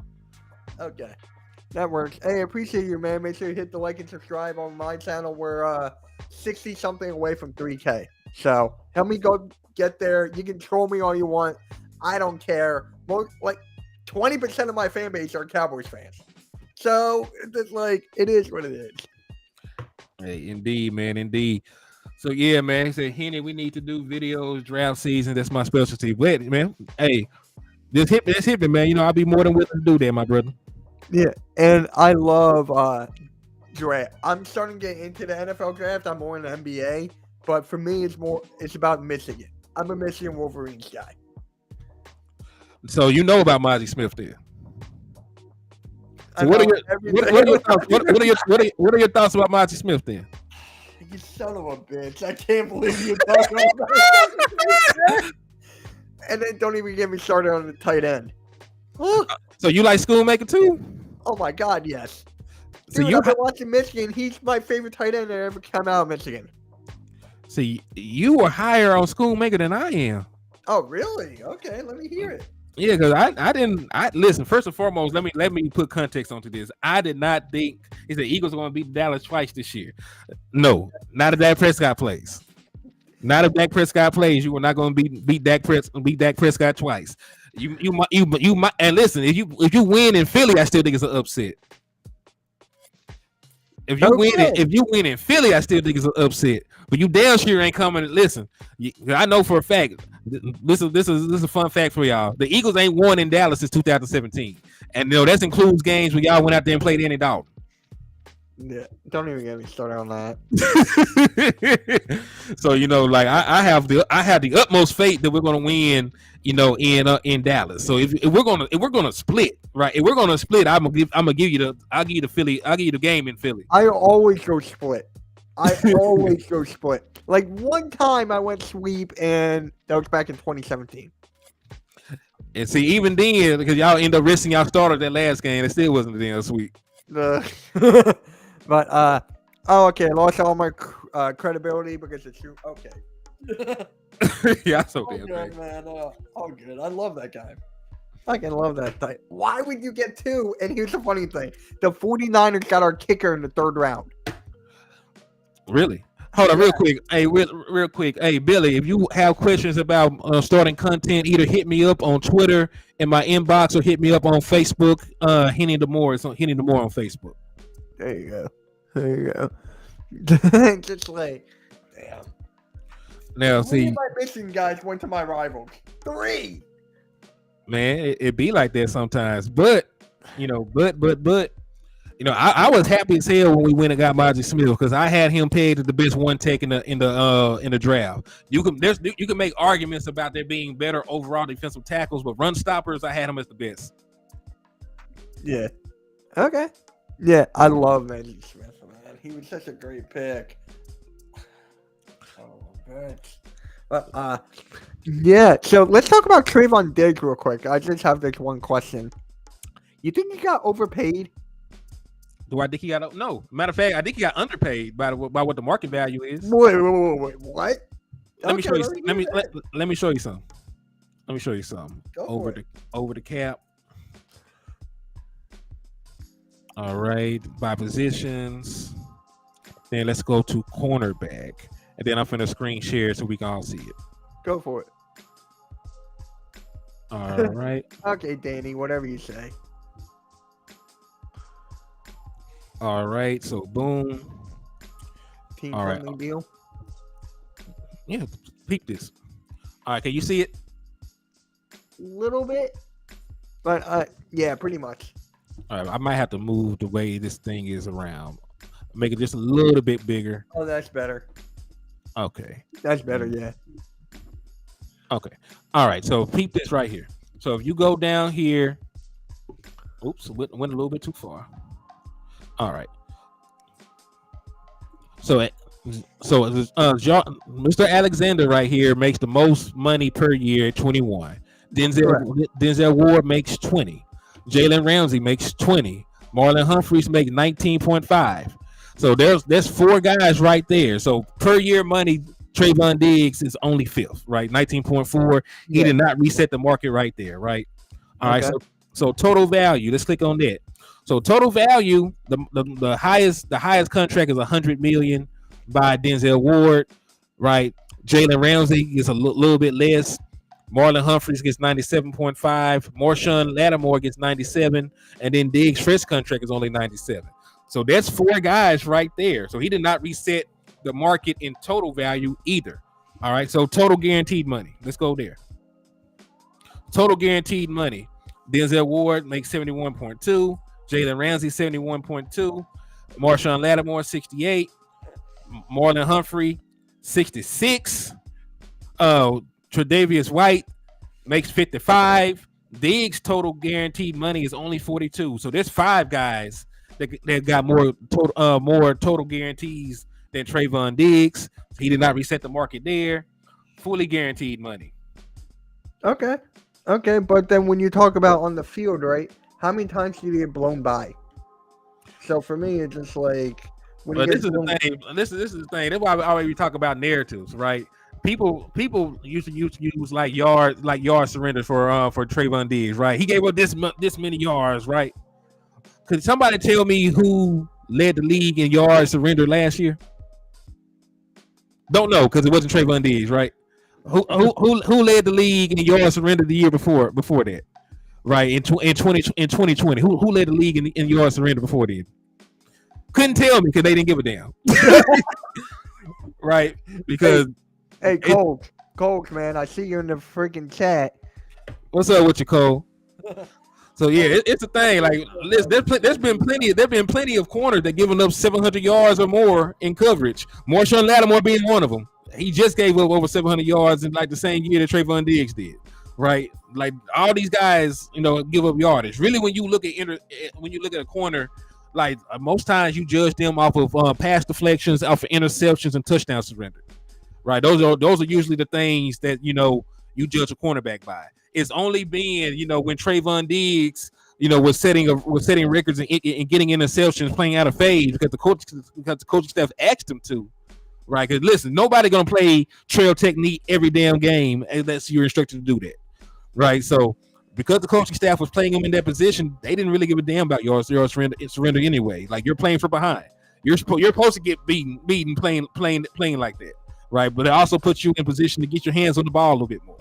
That works. Hey, I appreciate you, man. Make sure you hit the like and subscribe on my channel. We're 60 something away from 3K. So help me go get there. You can troll me all you want. I don't care. Like 20% of my fan base are Cowboys fans. So it's like it is what it is. Hey, indeed, man, indeed. So yeah, man. He said, Henny, we need to do videos draft season. That's my specialty. Wait, man. Hey, this hit me, man. I'll be more than willing to do that, my brother. Yeah, and I love draft. I'm starting to get into the NFL draft. I'm more in the NBA, but for me, it's about Michigan. I'm a Michigan Wolverines guy. So you know about Mozzie Smith there. So what are your thoughts about Mozzie Smith then? You son of a bitch. I can't believe you're talking about it. And then don't even get me started on the tight end. So you like Schoonmaker too? Oh my God, yes. So Dude, I've been watching Michigan. He's my favorite tight end that ever come out of Michigan. See, you were higher on Schoonmaker than I am. Oh, really? Okay, let me hear it. Yeah, because I didn't listen. First and foremost, let me put context onto this. I did not think the Eagles are going to beat Dallas twice this year. No, not if Dak Prescott plays. Not if Dak Prescott plays, you are not going to beat Dak Prescott twice. You might, and listen, if you win in Philly, I still think it's an upset. If you win in Philly, I still think it's an upset. But you damn sure ain't coming. Listen, I know for a fact. This is a fun fact for y'all. The Eagles ain't won in Dallas since 2017, and that includes games where y'all went out there and played Andy Dalton. Yeah, don't even get me started on that. So I have the utmost faith that we're gonna win. In Dallas. So if we're gonna split, right? If we're gonna split, I'll give you the game in Philly. I always go split. Like one time I went sweep, and that was back in 2017. And see, even then, because y'all end up risking y'all starter that last game, it still wasn't a damn sweep. But okay, I lost all my credibility because it's true. Okay. Yeah, that's okay. Oh, good, man. Oh, good. I love that guy. I can love that thing. Why would you get two? And here's the funny thing. The 49ers got our kicker in the third round. Really? Hold on, Yeah. real quick. Hey, real quick. Hey, Billy, if you have questions about starting content, either hit me up on Twitter in my inbox or hit me up on Facebook. Hennythemoor. It's on Hennythemoor on Facebook. There you go. There you go. Just like, damn. Now, 3 of see, my missing guys went to my rivals. 3. man, it be like that sometimes. But I was happy as hell when we went and got Margie Smith because I had him pegged as the best one take in the draft. You can make arguments about there being better overall defensive tackles, but run stoppers, I had him as the best. Yeah. Okay. Yeah, I love Magic Smith, man. He was such a great pick. Oh, man. But yeah. So let's talk about Trayvon Diggs real quick. I just have this one question. You think he got overpaid? Do I think he got no? Matter of fact, I think he got underpaid by what the market value is. Wait, what? Let me show you. Let me show you something. Let me show you something. Over the cap. All right, by positions. Then let's go to cornerback, and then I'm finna screen share so we can all see it. Go for it. All right. Okay, Danny, whatever you say. All right, so boom. Team All right. friendly deal. Yeah, peep this. All right, can you see it? Little bit, but yeah, pretty much. All right, I might have to move the way this thing is around, make it just a little bit bigger. Oh, that's better. Okay. That's better, yeah. Okay. All right, so peep this right here. So if you go down here, oops, went a little bit too far. All right. So Mr. Alexander right here makes the most money per year, 21. Denzel Ward makes 20. Jalen Ramsey makes 20. Marlon Humphreys makes 19.5. So there's 4 guys right there. So per year money, Trayvon Diggs is only 5th, right? 19.4. He did not reset the market right there, right? All right. So total value. Let's click on that. So total value, the highest contract is $100 million by Denzel Ward, right? Jalen Ramsey is a little bit less. Marlon Humphreys gets 97.5. Marshawn Lattimore gets 97, and then Diggs' first contract is only 97. So that's 4 guys right there. So he did not reset the market in total value either. All right. So total guaranteed money. Let's go there. Total guaranteed money. Denzel Ward makes 71.2. Jalen Ramsey 71.2, Marshawn Lattimore 68, Marlon Humphrey 66, Tre'Davious White makes 55. Diggs' total guaranteed money is only 42. So there's 5 guys that got more total guarantees than Trayvon Diggs. He did not reset the market there. Fully guaranteed money. Okay, but then when you talk about on the field, right? How many times do you get blown by? So for me, it's just like when this is the thing. This is the thing. That's why we always talk about narratives, right? People used to use like yard surrender for Trayvon Diggs, right? He gave up this many yards, right? Could somebody tell me who led the league in yards surrender last year? Don't know because it wasn't Trayvon Diggs, right? Who led the league in yards surrender the year before that? Right, in 2020, who led the league in yards surrender before then? Couldn't tell me because they didn't give a damn. Right, because hey Colt, man, I see you in the freaking chat. What's up with you, Cole? So yeah, it's a thing. Like there's been plenty of corners that giving up 700 yards or more in coverage. Marshawn Lattimore being one of them. He just gave up over 700 yards in like the same year that Trayvon Diggs did. Right, like all these guys, give up yardage. Really, when you look at a corner, like most times you judge them off of pass deflections, off of interceptions, and touchdown surrender. Right, those are usually the things that you judge a cornerback by. It's only been when Trayvon Diggs was setting records and getting interceptions, playing out of phase because the coaching staff asked him to. Right, because listen, nobody gonna play trail technique every damn game unless you're instructed to do that. Right, so because the coaching staff was playing him in that position, they didn't really give a damn about yards surrender anyway. Like you're playing from behind, You're supposed to get beaten playing like that, right? But it also puts you in position to get your hands on the ball a little bit more.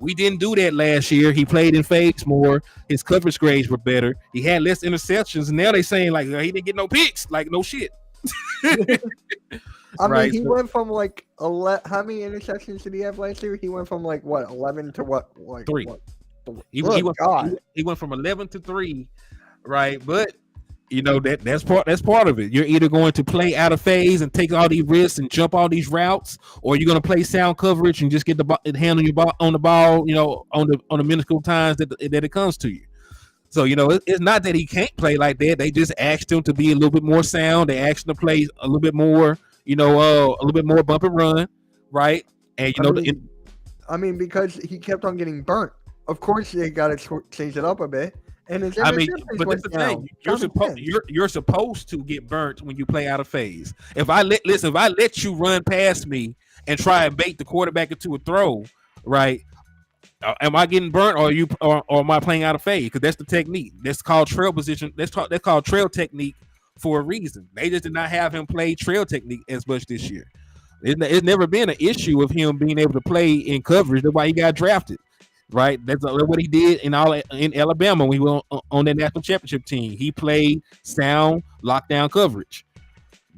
We didn't do that last year. He played in phase more. His coverage grades were better. He had less interceptions. And now they saying like he didn't get no picks. Like no shit. I mean, he went from like how many interceptions did he have last year? He went from like what 11 to what like 3. What? He went from 11 to 3, right? But you know that's part of it. You're either going to play out of phase and take all these risks and jump all these routes, or you're going to play sound coverage and just get the handle your ball on the ball, you know, on the minuscule times that it comes to you. So you know it's not that he can't play like that. They just asked him to be a little bit more sound. They asked him to play a little bit more, you know, a little bit more bump and run, right? And you know, I mean, because he kept on getting burnt. Of course, they got to change it up a bit. And but that's the thing. You're supposed to get burnt when you play out of phase. If I let you run past me and try and bait the quarterback into a throw, right? Am I getting burnt, or am I playing out of phase? Because that's the technique. That's called trail position. That's called trail technique for a reason. They just did not have him play trail technique as much this year. It's never been an issue of him being able to play in coverage. That's why he got drafted. Right, that's what he did in Alabama when he went on that national championship team. He played sound lockdown coverage.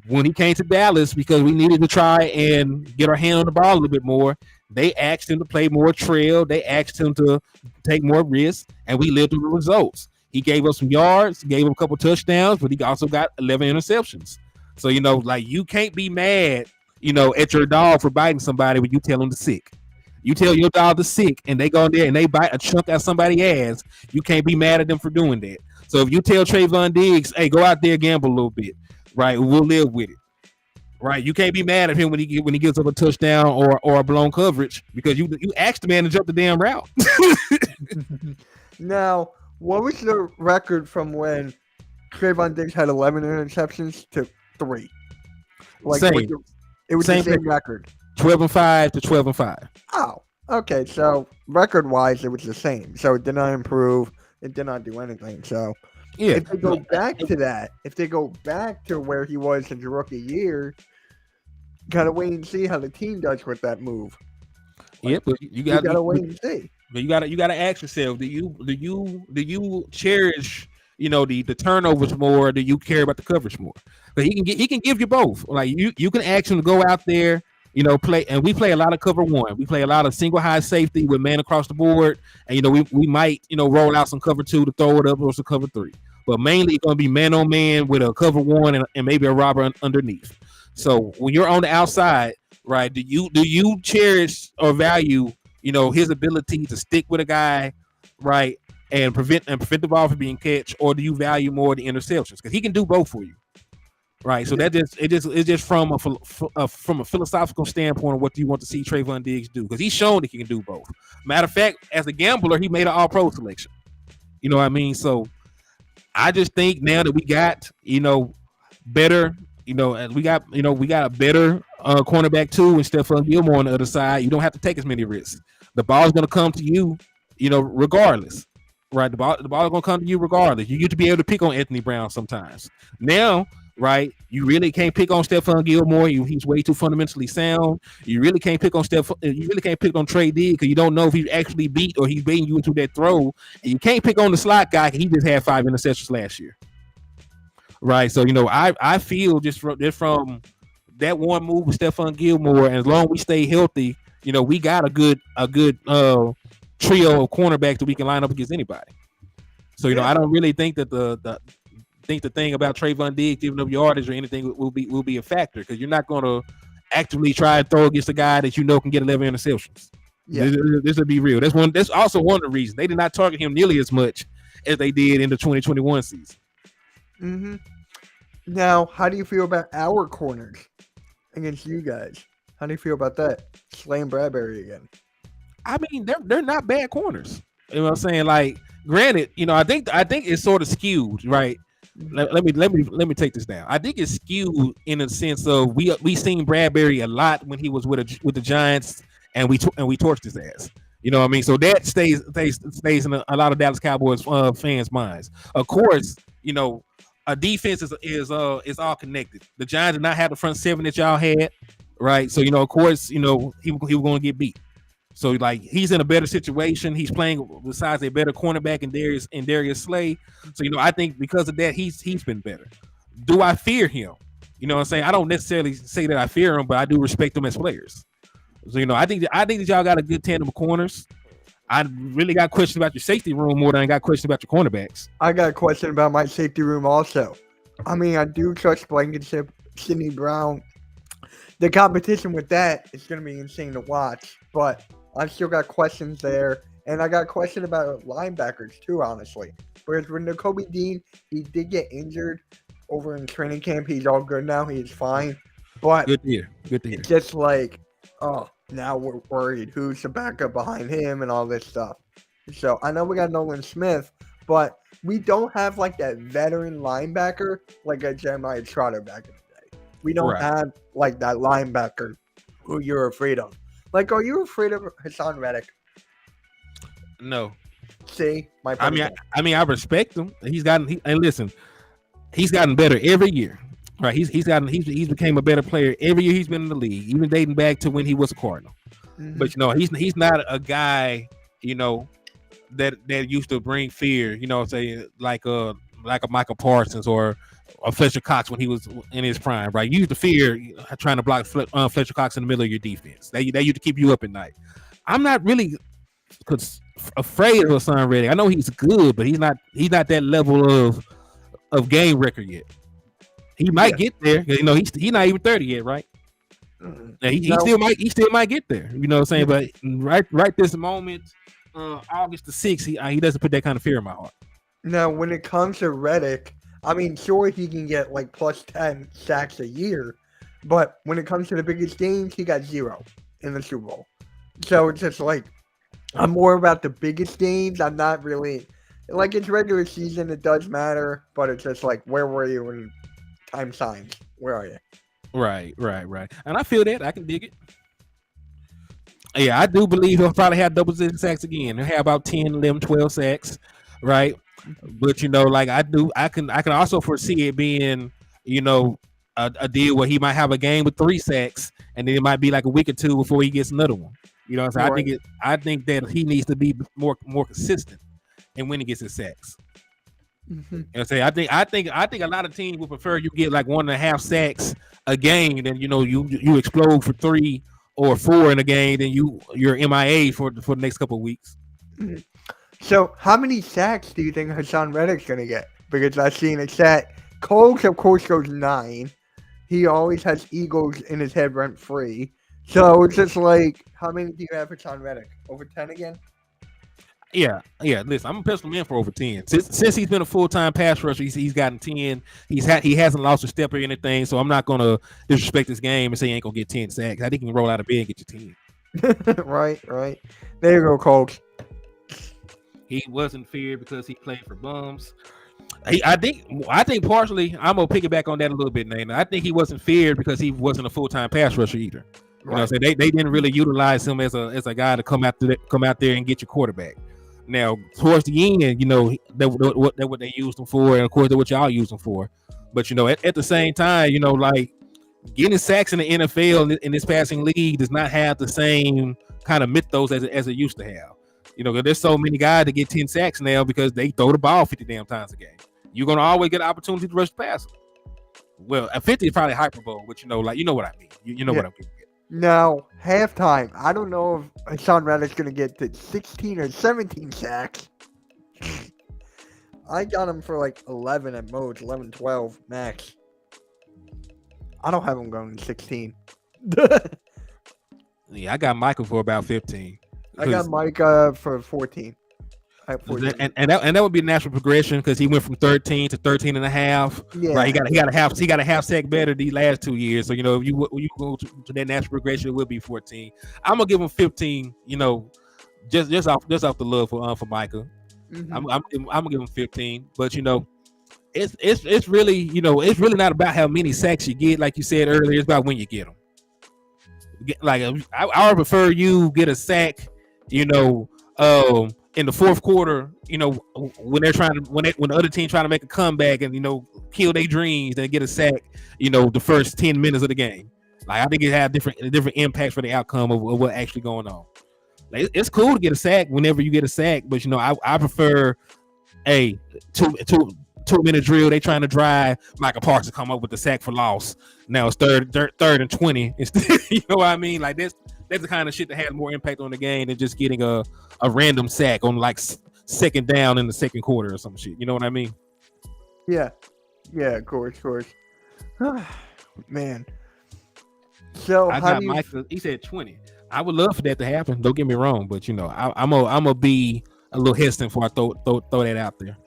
When he came to Dallas, because we needed to try and get our hand on the ball a little bit more, they asked him to play more trail. They asked him to take more risks, and we lived through the results. He gave us some yards, gave him a couple touchdowns, but he also got 11 interceptions. So you know, like you can't be mad, you know, at your dog for biting somebody when you tell him to sick. You tell your dog to sick and they go in there and they bite a chunk out somebody's ass, you can't be mad at them for doing that. So if you tell Trayvon Diggs, hey, go out there and gamble a little bit, right? We'll live with it. Right. You can't be mad at him when he gives up a touchdown or a blown coverage because you asked the man to jump the damn route. Now, what was the record from when Trayvon Diggs had 11 interceptions to 3? Like same. It was the same record. 12-5 to 12-5. Oh, okay. So record-wise, it was the same. So it did not improve. It did not do anything. So yeah, if they go back to that, if they go back to where he was in his rookie year, gotta wait and see how the team does with that move. Yeah, but you gotta wait and see. But you gotta ask yourself: Do you cherish, you know, the turnovers more? Or do you care about the coverage more? But he can give you both. Like you can ask him to go out there. You know, play, and we play a lot of cover one. We play a lot of single high safety with man across the board, and you know we might, you know, roll out some cover 2 to throw it up or some cover 3. But mainly it's going to be man on man with a cover 1 and maybe a robber underneath. So when you're on the outside, right, do you cherish or value, you know, his ability to stick with a guy, right, and prevent the ball from being catch, or do you value more the interceptions? Because he can do both for you. Right, so it's just from a philosophical standpoint of what you want to see Trayvon Diggs do, because he's shown that he can do both. Matter of fact, as a gambler, he made an All-Pro selection. You know what I mean? So I just think now that we got, you know, better, you know, and we got a better cornerback too, and Stephon Gilmore on the other side. You don't have to take as many risks. The ball's going to come to you, you know, regardless. Right, the ball is going to come to you regardless. You used to be able to pick on Anthony Brown sometimes. Now. Right, you really can't pick on Stephon Gilmore. He's way too fundamentally sound. You really can't pick on You really can't pick on Trey D because you don't know if he's actually beat or he's baiting you into that throw. And you can't pick on the slot guy. He just had 5 interceptions last year. Right, so you know I feel just from that one move with Stephon Gilmore, and as long as we stay healthy, you know we got a good trio of cornerbacks that we can line up against anybody. So you know I don't really think that the thing about Trayvon Diggs giving up yardage or anything will be a factor, because you're not going to actively try and throw against a guy that you know can get 11 interceptions. Yeah, this will be real. That's also one of the reasons they did not target him nearly as much as they did in the 2021 season. Mm-hmm. Now, how do you feel about our corners against you guys? How do you feel about that? Slay Bradbury again. I mean, they're not bad corners. You know what I'm saying? Like, granted, you know, I think it's sort of skewed, right? Let me take this down. I think it's skewed in a sense of we seen Bradbury a lot when he was with the Giants, and we torched his ass. You know what I mean? So that stays in a lot of Dallas Cowboys fans' minds. Of course, you know, a defense is all connected. The Giants did not have the front seven that y'all had, right? So of course, he was going to get beat. So like he's in a better situation. He's playing besides a better cornerback in Darius Slay. So I think because of that, he's been better. Do I fear him? You know what I'm saying? I don't necessarily say that I fear him, but I do respect them as players. So I think that y'all got a good tandem of corners. I really got questions about your safety room more than I got questions about your cornerbacks. I got a question about my safety room also. I mean, I do trust Blankenship, Sidney Brown. The competition with that is going to be insane to watch, but I still got questions there. And I got a question about linebackers too, honestly. Whereas with Nakobe Dean, he did get injured over in training camp. He's all good now. He's fine. But good to hear. It's just like, oh, now we're worried. Who's the backup behind him and all this stuff? So I know we got Nolan Smith, but we don't have like that veteran linebacker like a Jeremiah Trotter back in the day. We don't have like that linebacker who you're afraid of. Like, are you afraid of Hassan Reddick? No. See, I mean, I respect him. He's gotten better every year. Right, he's became a better player every year he's been in the league, even dating back to when he was a Cardinal. Mm-hmm. But he's not a guy that used to bring fear. Say like a Michael Parsons or a Fletcher Cox when he was in his prime. Right, you used to fear trying to block Fletcher Cox in the middle of your defense. They used to keep you up at night. I'm not really afraid of Hassan Reddick. I know he's good, but he's not that level of game record yet. He might get there. He's not even 30 yet, right? He still might get there. You know what I'm saying? But right this moment, August the 6th, he doesn't put that kind of fear in my heart. Now, when it comes to Reddick, I mean, sure, he can get like plus 10 sacks a year, but when it comes to the biggest games, he got 0 in the Super Bowl. So it's just like, I'm more about the biggest games. I'm not really like it's regular season. It does matter, but it's just like, where were you when time signs? Where are you? Right. And I feel that. I can dig it. Yeah, I do believe he'll probably have double-digit sacks again. He'll have about 10, 11, 12 sacks, right? But like I can also foresee it being, a deal where he might have a game with 3 sacks, and then it might be like a week or two before he gets another one. You know what I'm saying? Right. I think that he needs to be more consistent and when he gets his sacks. Mm-hmm. I think a lot of teams would prefer you get like 1.5 sacks a game than you explode for 3 or 4 in a game, then you're MIA for the next couple of weeks. Mm-hmm. So how many sacks do you think Hassan Reddick's gonna get? Because I've seen a stat. Colts of course goes 9. He always has Eagles in his head rent free. So it's just like, how many do you have for Hassan Reddick? Over 10 again? Yeah. Listen, I'm a personal man for over 10. Since he's been a full-time pass rusher, he's gotten 10. He hasn't lost a step or anything. So I'm not gonna disrespect this game and say he ain't gonna get 10 sacks. I think he can roll out of bed and get you 10. Right. There you go, Colts. He wasn't feared because he played for bums. I think partially I'm gonna piggyback on that a little bit, Nate. I think he wasn't feared because he wasn't a full-time pass rusher either. You know what I'm saying? They didn't really utilize him as a guy to come out there and get your quarterback. Now, towards the end, that's what they used him for, and of course, that's what y'all use him for. But at the same time, like getting sacks in the NFL in this passing league does not have the same kind of mythos as it used to have. There's so many guys that get 10 sacks now because they throw the ball 50 damn times a game. You're gonna always get an opportunity to rush the passer. Well, a 50 is probably hyperbole, but you know what I mean. You know what I'm getting. Now, halftime. I don't know if Hassan Reddick's going to get to 16 or 17 sacks. I got him for like 11 at most, 11, 12 max. I don't have him going 16. Yeah, I got Michael for about 15. I got Micah for 14. And that would be a natural progression because he went from 13 to 13 and a half. Yeah. Right. He got a half sack better these last 2 years. So if you go to that natural progression, it will be 14. I'm gonna give him 15. Just off the love for Micah. Mm-hmm. I'm gonna give him 15. But it's really it's really not about how many sacks you get. Like you said earlier, it's about when you get them. Like I would prefer you get a sack. in the fourth quarter, when they're when the other team trying to make a comeback and kill their dreams, they get a sack. The first 10 minutes of the game. Like I think it had different impacts for the outcome of what's actually going on. Like, it's cool to get a sack whenever you get a sack, but I prefer a two-minute drill. They trying to drive Michael Parks to come up with the sack for loss. Now it's third and 20. You know what I mean? Like that's the kind of shit that has more impact on the game than just getting a random sack on like second down in the second quarter or some shit. You know what I mean? Yeah, of course. Man. So I got Michael. He said 20. I would love for that to happen. Don't get me wrong, but I'm gonna be a little hesitant before I throw that out there.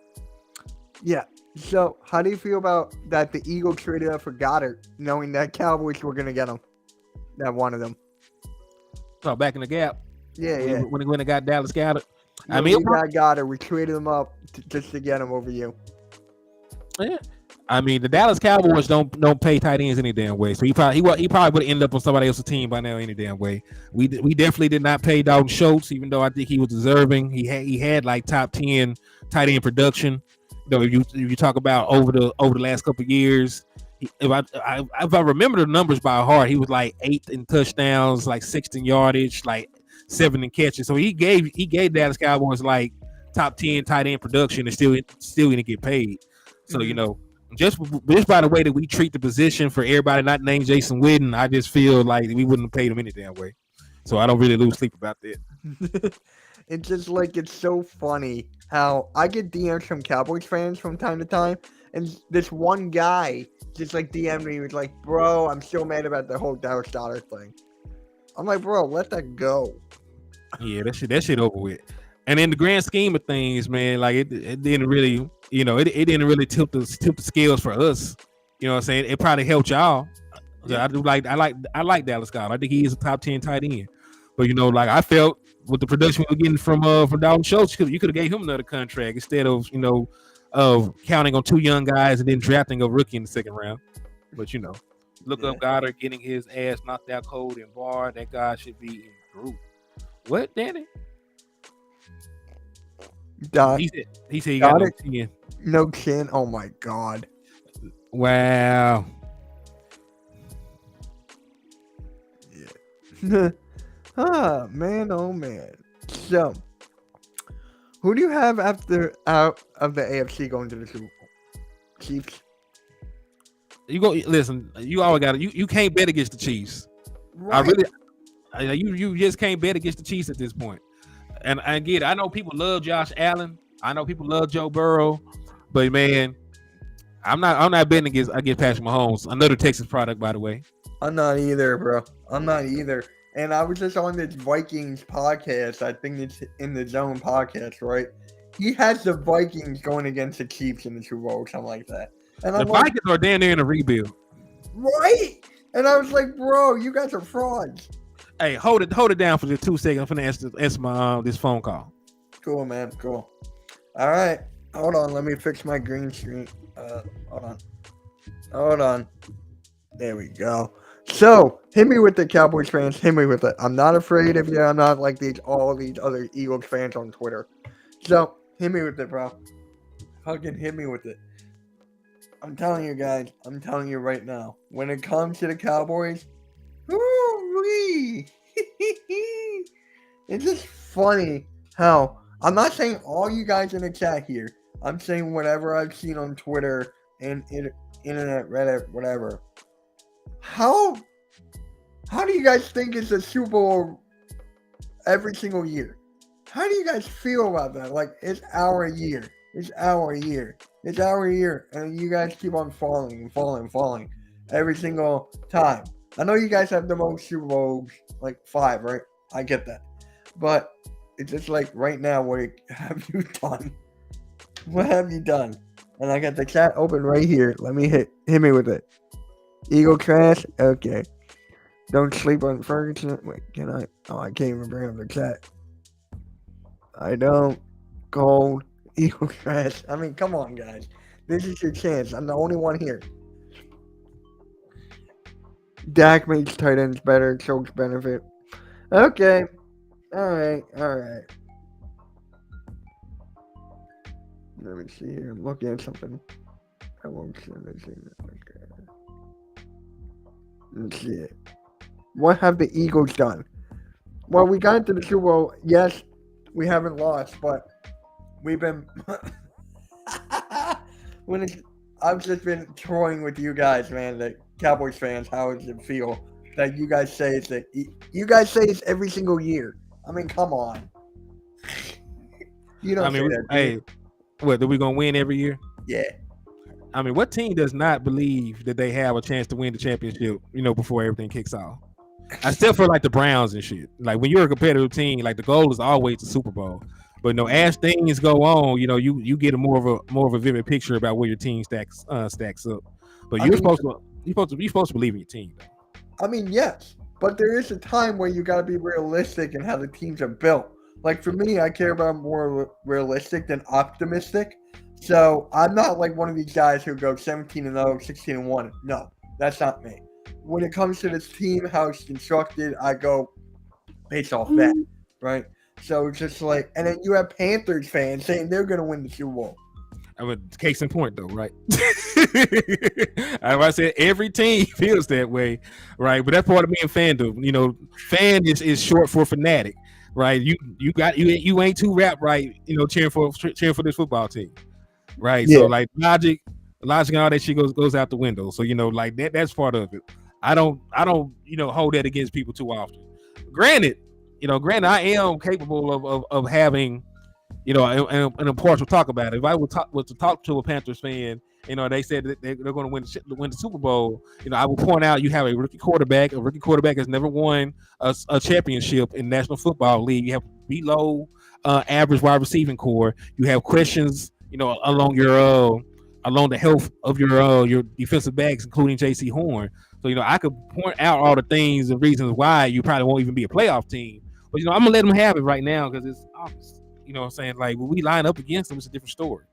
Yeah. So how do you feel about that? The Eagles traded up for Goddard, knowing that Cowboys were gonna get him. That one of them. So back in the gap. Yeah. When they got Dallas Goddard. I mean, we got Goddard. We traded him up just to get him over you. Yeah. I mean, the Dallas Cowboys don't pay tight ends any damn way. So he probably would have ended up on somebody else's team by now any damn way. We definitely did not pay Dalton Schultz, even though I think he was deserving. He had like top 10 tight end production. If you talk about over the last couple of years, if I remember the numbers by heart, he was like 8th in touchdowns, like 6th in yardage, like 7th in catches. So he gave Dallas Cowboys like top 10 tight end production and still didn't get paid. So just by the way that we treat the position for everybody not named Jason Witten, I just feel like we wouldn't have paid him any damn way. So I don't really lose sleep about that. It's just like, it's so funny how I get DMs from Cowboys fans from time to time, and this one guy just like DM'd me, was like, bro, I'm so mad about the whole Dallas Goddard thing. I'm like, bro, let that go. Yeah, that shit over with. And in the grand scheme of things, man, like it didn't really, it didn't really tilt the scales for us. You know what I'm saying? It probably helped y'all. Yeah. I like Dallas Goddard. I think he is a top 10 tight end. But like I felt with the production we were getting from Dalton Schultz, you could have gave him another contract instead of of counting on 2 young guys and then drafting a rookie in the second round. But look up Goddard getting his ass knocked out cold and barred. That guy should be in group. What, Danny? He said he got no chin. No chin. Oh my god. Wow. Yeah. Oh man. So, who do you have out of the AFC going to the Super Bowl? Chiefs. You go listen. You always got it. You can't bet against the Chiefs. Right. You just can't bet against the Chiefs at this point. And again, I know people love Josh Allen. I know people love Joe Burrow, but man, I'm not betting against Patrick Mahomes. Another Texas product, by the way. I'm not either, bro. I'm not either. And I was just on this Vikings podcast. I think it's in the Zone podcast, right? He has the Vikings going against the Chiefs in the Super Bowl, something like that. And the Vikings are down there in a rebuild, right? And I was like, bro, you guys are frauds. Hey, hold it down for just 2 seconds. I'm finna answer my this phone call. Cool, man. Cool. All right. Hold on. Let me fix my green screen. Hold on. There we go. So, hit me with the Cowboys fans. Hit me with it. I'm not afraid of you. I'm not like all these other Eagles fans on Twitter. So, hit me with it, bro. Fucking hit me with it. I'm telling you guys. I'm telling you right now. When it comes to the Cowboys, woo-wee. It's just funny how I'm not saying all you guys in the chat here. I'm saying whatever I've seen on Twitter and internet, Reddit, whatever. How do you guys think it's a Super Bowl every single year? How do you guys feel about that? Like, it's our year. It's our year. It's our year. And you guys keep on falling every single time. I know you guys have the most Super Bowls, like 5, right? I get that. But it's just like right now, what have you done? What have you done? And I got the chat open right here. Let me hit me with it. Eagle trash? Okay. Don't sleep on Ferguson. Wait, can I? Oh, I can't even bring up the chat. I don't. Gold. Eagle trash. I mean, come on, guys. This is your chance. I'm the only one here. Dak makes tight ends better. Chokes benefit. Okay. All right. Let me see here. I'm looking at something. I won't send it to you. Okay. Let's see it. What have the Eagles done? Well, we got into the Super Bowl. Yes, we haven't lost, but we've been. I've just been toying with you guys, man. The Cowboys fans. How does it feel that you guys say it's every single year? I mean, come on. You don't say that. Hey, what? Are we gonna win every year? Yeah. I mean, what team does not believe that they have a chance to win the championship? Before everything kicks off. I still feel like the Browns and shit. Like when you're a competitive team, like the goal is always the Super Bowl. But as things go on, you get a more of a vivid picture about where your team stacks up. But you're supposed to believe in your team. I mean, yes, but there is a time where you got to be realistic in how the teams are built. Like for me, I care about more realistic than optimistic. So I'm not like one of these guys who go 17-0, 16-1. No, that's not me. When it comes to this team, how it's constructed, I go based off that, right? So it's just like, and then you have Panthers fans saying they're going to win the Super Bowl. I mean, case in point, though, right? I said every team feels that way, right? But that's part of being fandom. Fan is short for fanatic, right? You ain't too rap, right? Cheering for this football team, right? Yeah. So like logic and all that shit goes out the window. So like that's part of it. I don't hold that against people too often. Granted, I am capable of having, an impartial talk about it. If I was to talk to a Panthers fan, they said that they're going to win the Super Bowl, I will point out you have a rookie quarterback. A rookie quarterback has never won a championship in National Football League. You have below average wide receiving core. You have questions, along the health of your defensive backs, including J.C. Horn. So, I could point out all the things and reasons why you probably won't even be a playoff team. But, I'm going to let them have it right now because it's obvious. You know what I'm saying? Like, when we line up against them, it's a different story.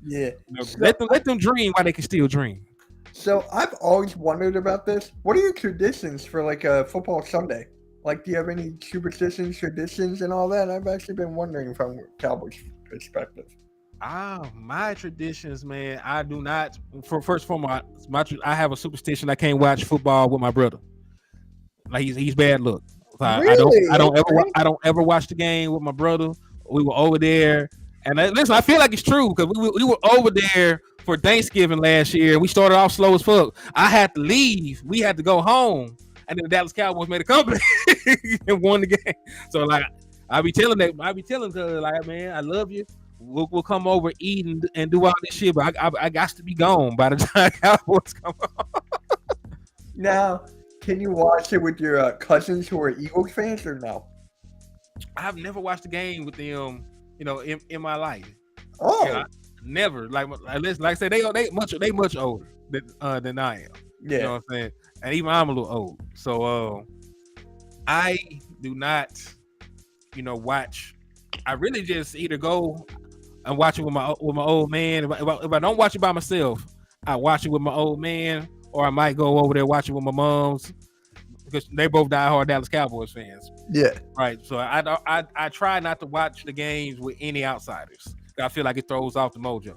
Yeah. Let them dream while they can still dream. So, I've always wondered about this. What are your traditions for, like, a football Sunday? Like, do you have any superstitions, traditions, and all that? I've actually been wondering from a Cowboys perspective. My traditions, man. I do not. First of all, I have a superstition. I can't watch football with my brother. Like he's bad luck. Really? I don't ever watch the game with my brother. We were over there, and listen, I feel like it's true because we were over there for Thanksgiving last year. We started off slow as fuck. I had to leave. We had to go home, and then the Dallas Cowboys made a comeback and won the game. So like, I be telling her like, man, I love you. We'll come over, eat, and do all this shit, but I got to be gone by the time Cowboys come on. Now, can you watch it with your cousins who are Eagles fans or no? I've never watched a game with them, in my life. Oh, never. Like I said, they much older than I am. Yeah. You know what I'm saying? And even I'm a little old, so I do not, watch. I really just either go and watch it with my old man. If I don't watch it by myself, I watch it with my old man, or I might go over there watch it with my moms because they both diehard Dallas Cowboys fans. Yeah. Right. So I try not to watch the games with any outsiders. I feel like it throws off the mojo.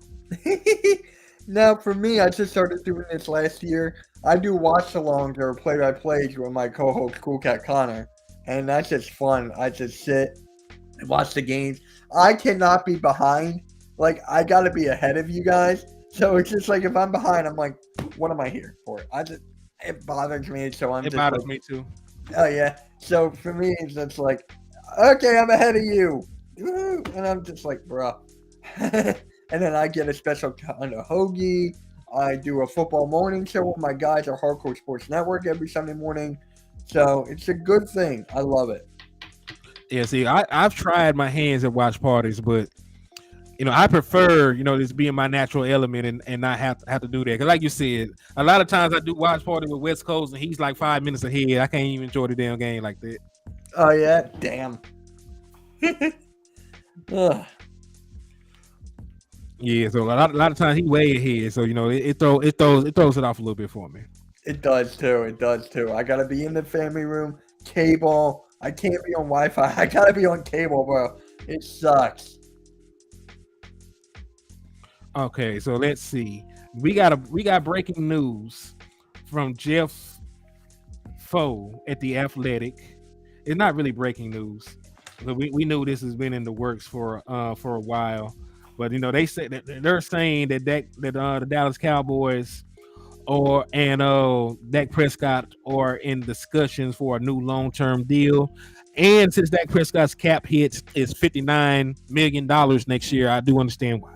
Now, for me, I just started doing this last year. I do watch-alongs or play-by-plays with my co-host, Cool Cat Connor, and that's just fun. I just sit and watch the games. I cannot be behind. Like, I got to be ahead of you guys. So it's just like if I'm behind, I'm like, what am I here for? It bothers me. So it bothers me too. Oh yeah. So for me, it's just like, okay, I'm ahead of you, and I'm just like, bro. And then I get a special kind of hoagie. I do a football morning show with my guys at Hardcore Sports Network every Sunday morning. So it's a good thing. I love it. Yeah, see, I've tried my hands at watch parties, but I prefer, this being my natural element and not have to do that. Because like you said, a lot of times I do watch party with West Coast and he's like 5 minutes ahead. I can't even enjoy the damn game like that. Oh yeah, damn. Yeah, so a lot of times he way ahead, so it throws it off a little bit for me. It does too. I gotta be in the family room, cable. I can't be on Wi-Fi. I gotta be on cable, bro. It sucks. Okay, so let's see. We got breaking news from Jeff Foe at the Athletic. It's not really breaking news, but we knew this has been in the works for a while. But they said that they're saying that the Dallas Cowboys and Dak Prescott are in discussions for a new long-term deal. And since Dak Prescott's cap hits is $59 million next year, I do understand why.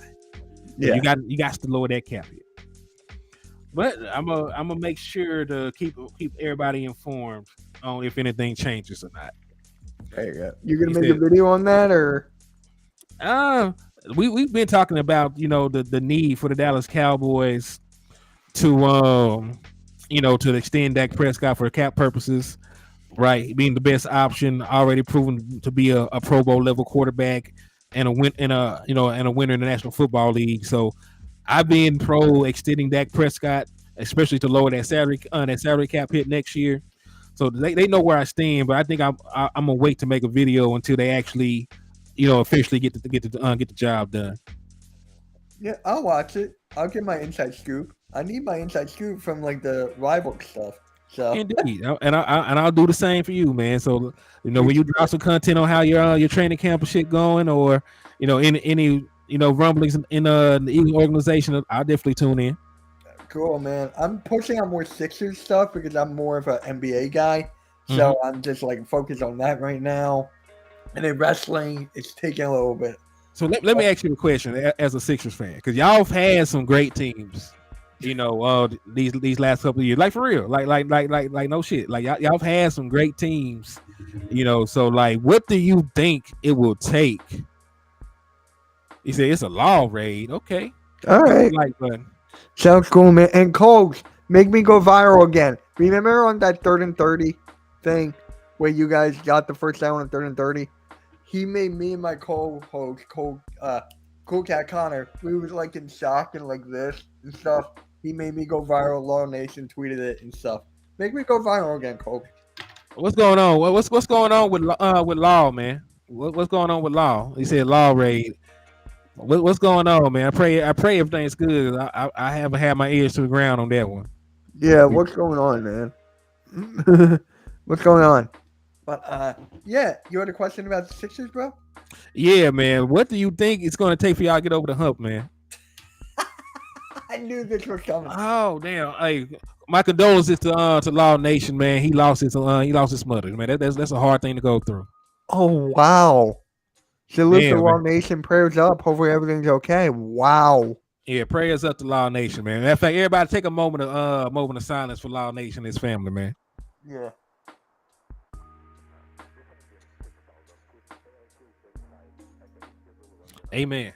Yeah. You got to lower that cap hit. But I'm gonna make sure to keep everybody informed on if anything changes or not. There you go. You gonna He make a said, video on that or? uh, we've been talking about the need for the Dallas Cowboys to extend Dak Prescott for cap purposes, right? Being the best option, already proven to be a Pro Bowl level quarterback and a winner in the National Football League. So I've been pro extending Dak Prescott, especially to lower that salary cap hit next year. So they know where I stand, but I think I'm gonna wait to make a video until they actually, officially get the job done. Yeah, I'll watch it. I'll get my inside scoop. I need my inside scoop from like the rival stuff. So Indeed, I'll do the same for you, man. So when you drop some content on how your training camp and shit going, or any rumblings in the Eagle organization, I'll definitely tune in. cool, man. I'm pushing on more Sixers stuff because I'm more of an NBA guy. So I'm just like focused on that right now. And then wrestling, it's taking a little bit. So let me ask you a question as a Sixers fan, because y'all have had some great teams, these last couple of years, like for real, like no shit, like y'all have had some great teams, So like, what do you think it will take? He said it's a law raid. Okay, All right. but Sounds cool, man. And Coles, make me go viral again. Remember on that 3rd and 30 thing where you guys got the first down on 3rd and 30? He made me and my co-host, Cool Cat Connor, we was like in shock and like this and stuff. He made me go viral. Law Nation tweeted it and stuff. Make me go viral again, Cole. what's going on? What's going on with Law, man? What's going on with Law? He said law raid. What's going on, man? I pray everything's good. I haven't had my ears to the ground on that one. Yeah, what's going on, man? What's going on? But yeah, you had a question about the Sixers, bro? Yeah, man. What do you think it's going to take for y'all to get over the hump, man? I knew this was coming. Oh damn! Hey, my condolences to Law Nation, man. He lost his mother, man. That's a hard thing to go through. Oh wow! Salute Yeah, to Law man. Nation. Prayers up. Hopefully everything's okay. Wow. Yeah, prayers up to Law Nation, man. Matter of fact, everybody take a moment of silence for Law Nation and his family, man. Yeah. Amen.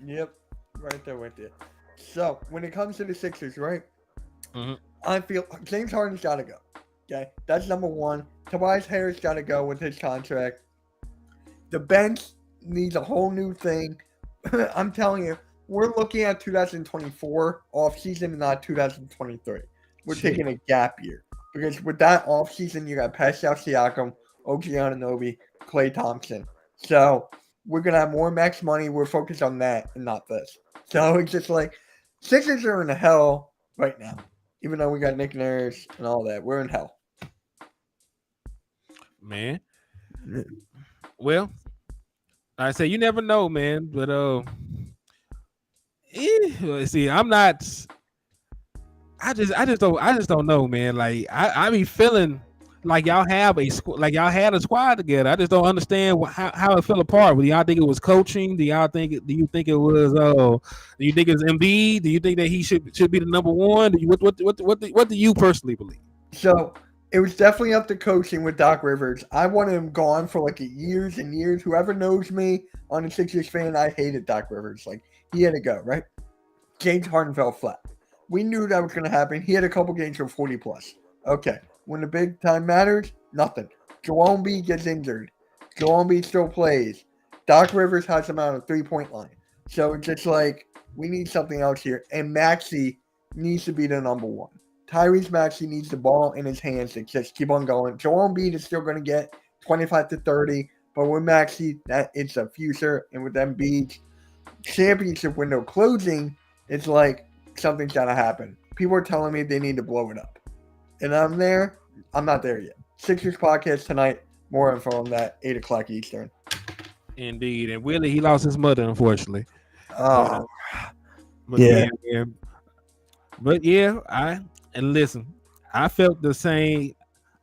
Yep. Right there with you. So when it comes to the Sixers, right? Mhm. I feel James Harden's got to go. Okay, that's number one. Tobias Harris got to go with his contract. The bench needs a whole new thing. I'm telling you, we're looking at 2024 offseason, not 2023. We're Shit. taking a gap year because with that offseason, you got Pascal Siakam, OG Anunoby, Klay Thompson. So we're gonna have more max money. We're focused on that and not this. So it's just like Sixers are in hell right now. Even though we got Nick Nurse and all that, we're in hell. Man. Well, I say you never know, man. But see, I'm not. I just don't know, man. Like I be feeling like y'all had a squad together. I just don't understand how it fell apart. Do y'all think it was coaching? Do you think it was do you think it's Embiid? Do you think that he should be the number one? What do you personally believe? So it was definitely up to coaching with Doc Rivers. I wanted him gone for like years and years. Whoever knows me on the Sixers fan, I hated Doc Rivers. Like he had to go, right? James Harden fell flat. We knew that was going to happen. He had a couple games for 40 plus. Okay. When the big time matters, nothing. Joel Embiid gets injured. Joel Embiid still plays. Doc Rivers has him out of 3-point line. So it's just like, we need something else here. And Maxey needs to be the number one. Tyrese Maxey needs the ball in his hands to just keep on going. Joel Embiid is still going to get 25 to 30. But with Maxey, that it's a future. And with Embiid's championship window closing, it's like something's got to happen. People are telling me they need to blow it up. And I'm there. I'm not there yet. Sixers podcast tonight. More info on that, 8 o'clock Eastern. Indeed. And Willie, he lost his mother, unfortunately. Oh, But yeah. man. But yeah, and listen, I felt the same.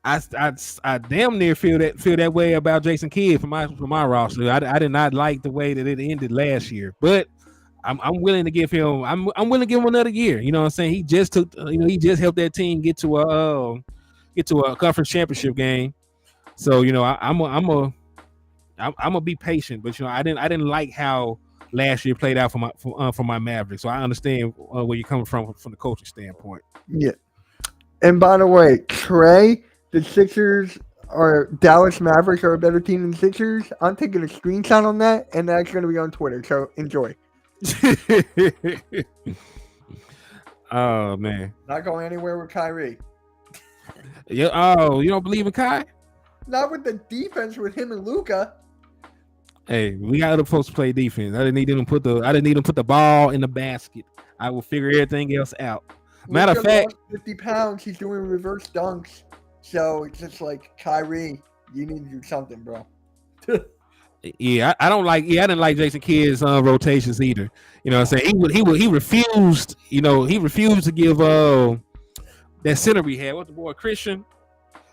I damn near feel that way about Jason Kidd for my roster. I did not like the way that it ended last year, but I'm willing to give him I'm willing to give him another year. You know what I'm saying? He just took he just helped that team get to a conference championship game. So I'm gonna be patient, but I didn't like how last year played out for my Mavericks. So I understand where you're coming from the coaching standpoint. Yeah. And by the way, Trey, the Sixers or Dallas Mavericks are a better team than Sixers. I'm taking a screenshot on that, and that's going to be on Twitter. So enjoy. Oh man, not going anywhere with Kyrie. Yeah. Oh, you don't believe in Kai? Not with the defense with him and Luka. Hey, we got other folks to play defense. I didn't need them to put the ball in the basket. I will figure everything else out. Matter of fact, 50 pounds. He's doing reverse dunks. So it's just like, Kyrie, you need to do something, bro. Yeah, I didn't like Jason Kidd's rotations either. You know what I'm saying? He refused. He refused to give that center we had. What's the boy Christian?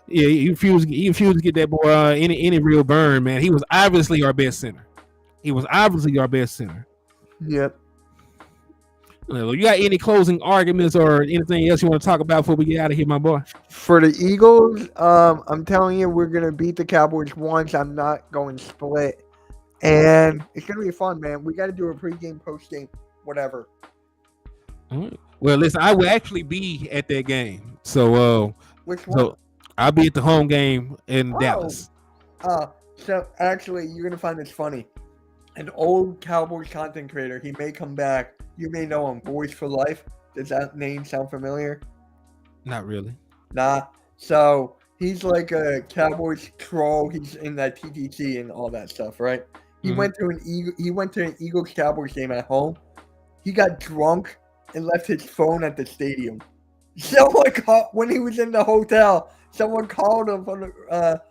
Yeah, he refused to get that boy any real burn, man. He was obviously our best center. Yep. You got any closing arguments or anything else you want to talk about before we get out of here, my boy? For the Eagles, I'm telling you, we're going to beat the Cowboys once. I'm not going split. And it's going to be fun, man. We got to do a pregame, postgame, whatever. Right. Well, listen, I will actually be at that game. So, which one? So I'll be at the home game in Dallas. So actually, you're going to find this funny. An old Cowboys content creator, he may come back. You may know him, Boys for Life. Does that name sound familiar? Not really. Nah. So he's like a Cowboys troll. He's in that TTT and all that stuff, right? He went to an Eagles Cowboys game at home. He got drunk and left his phone at the stadium. Someone called when he was in the hotel. Someone called him from the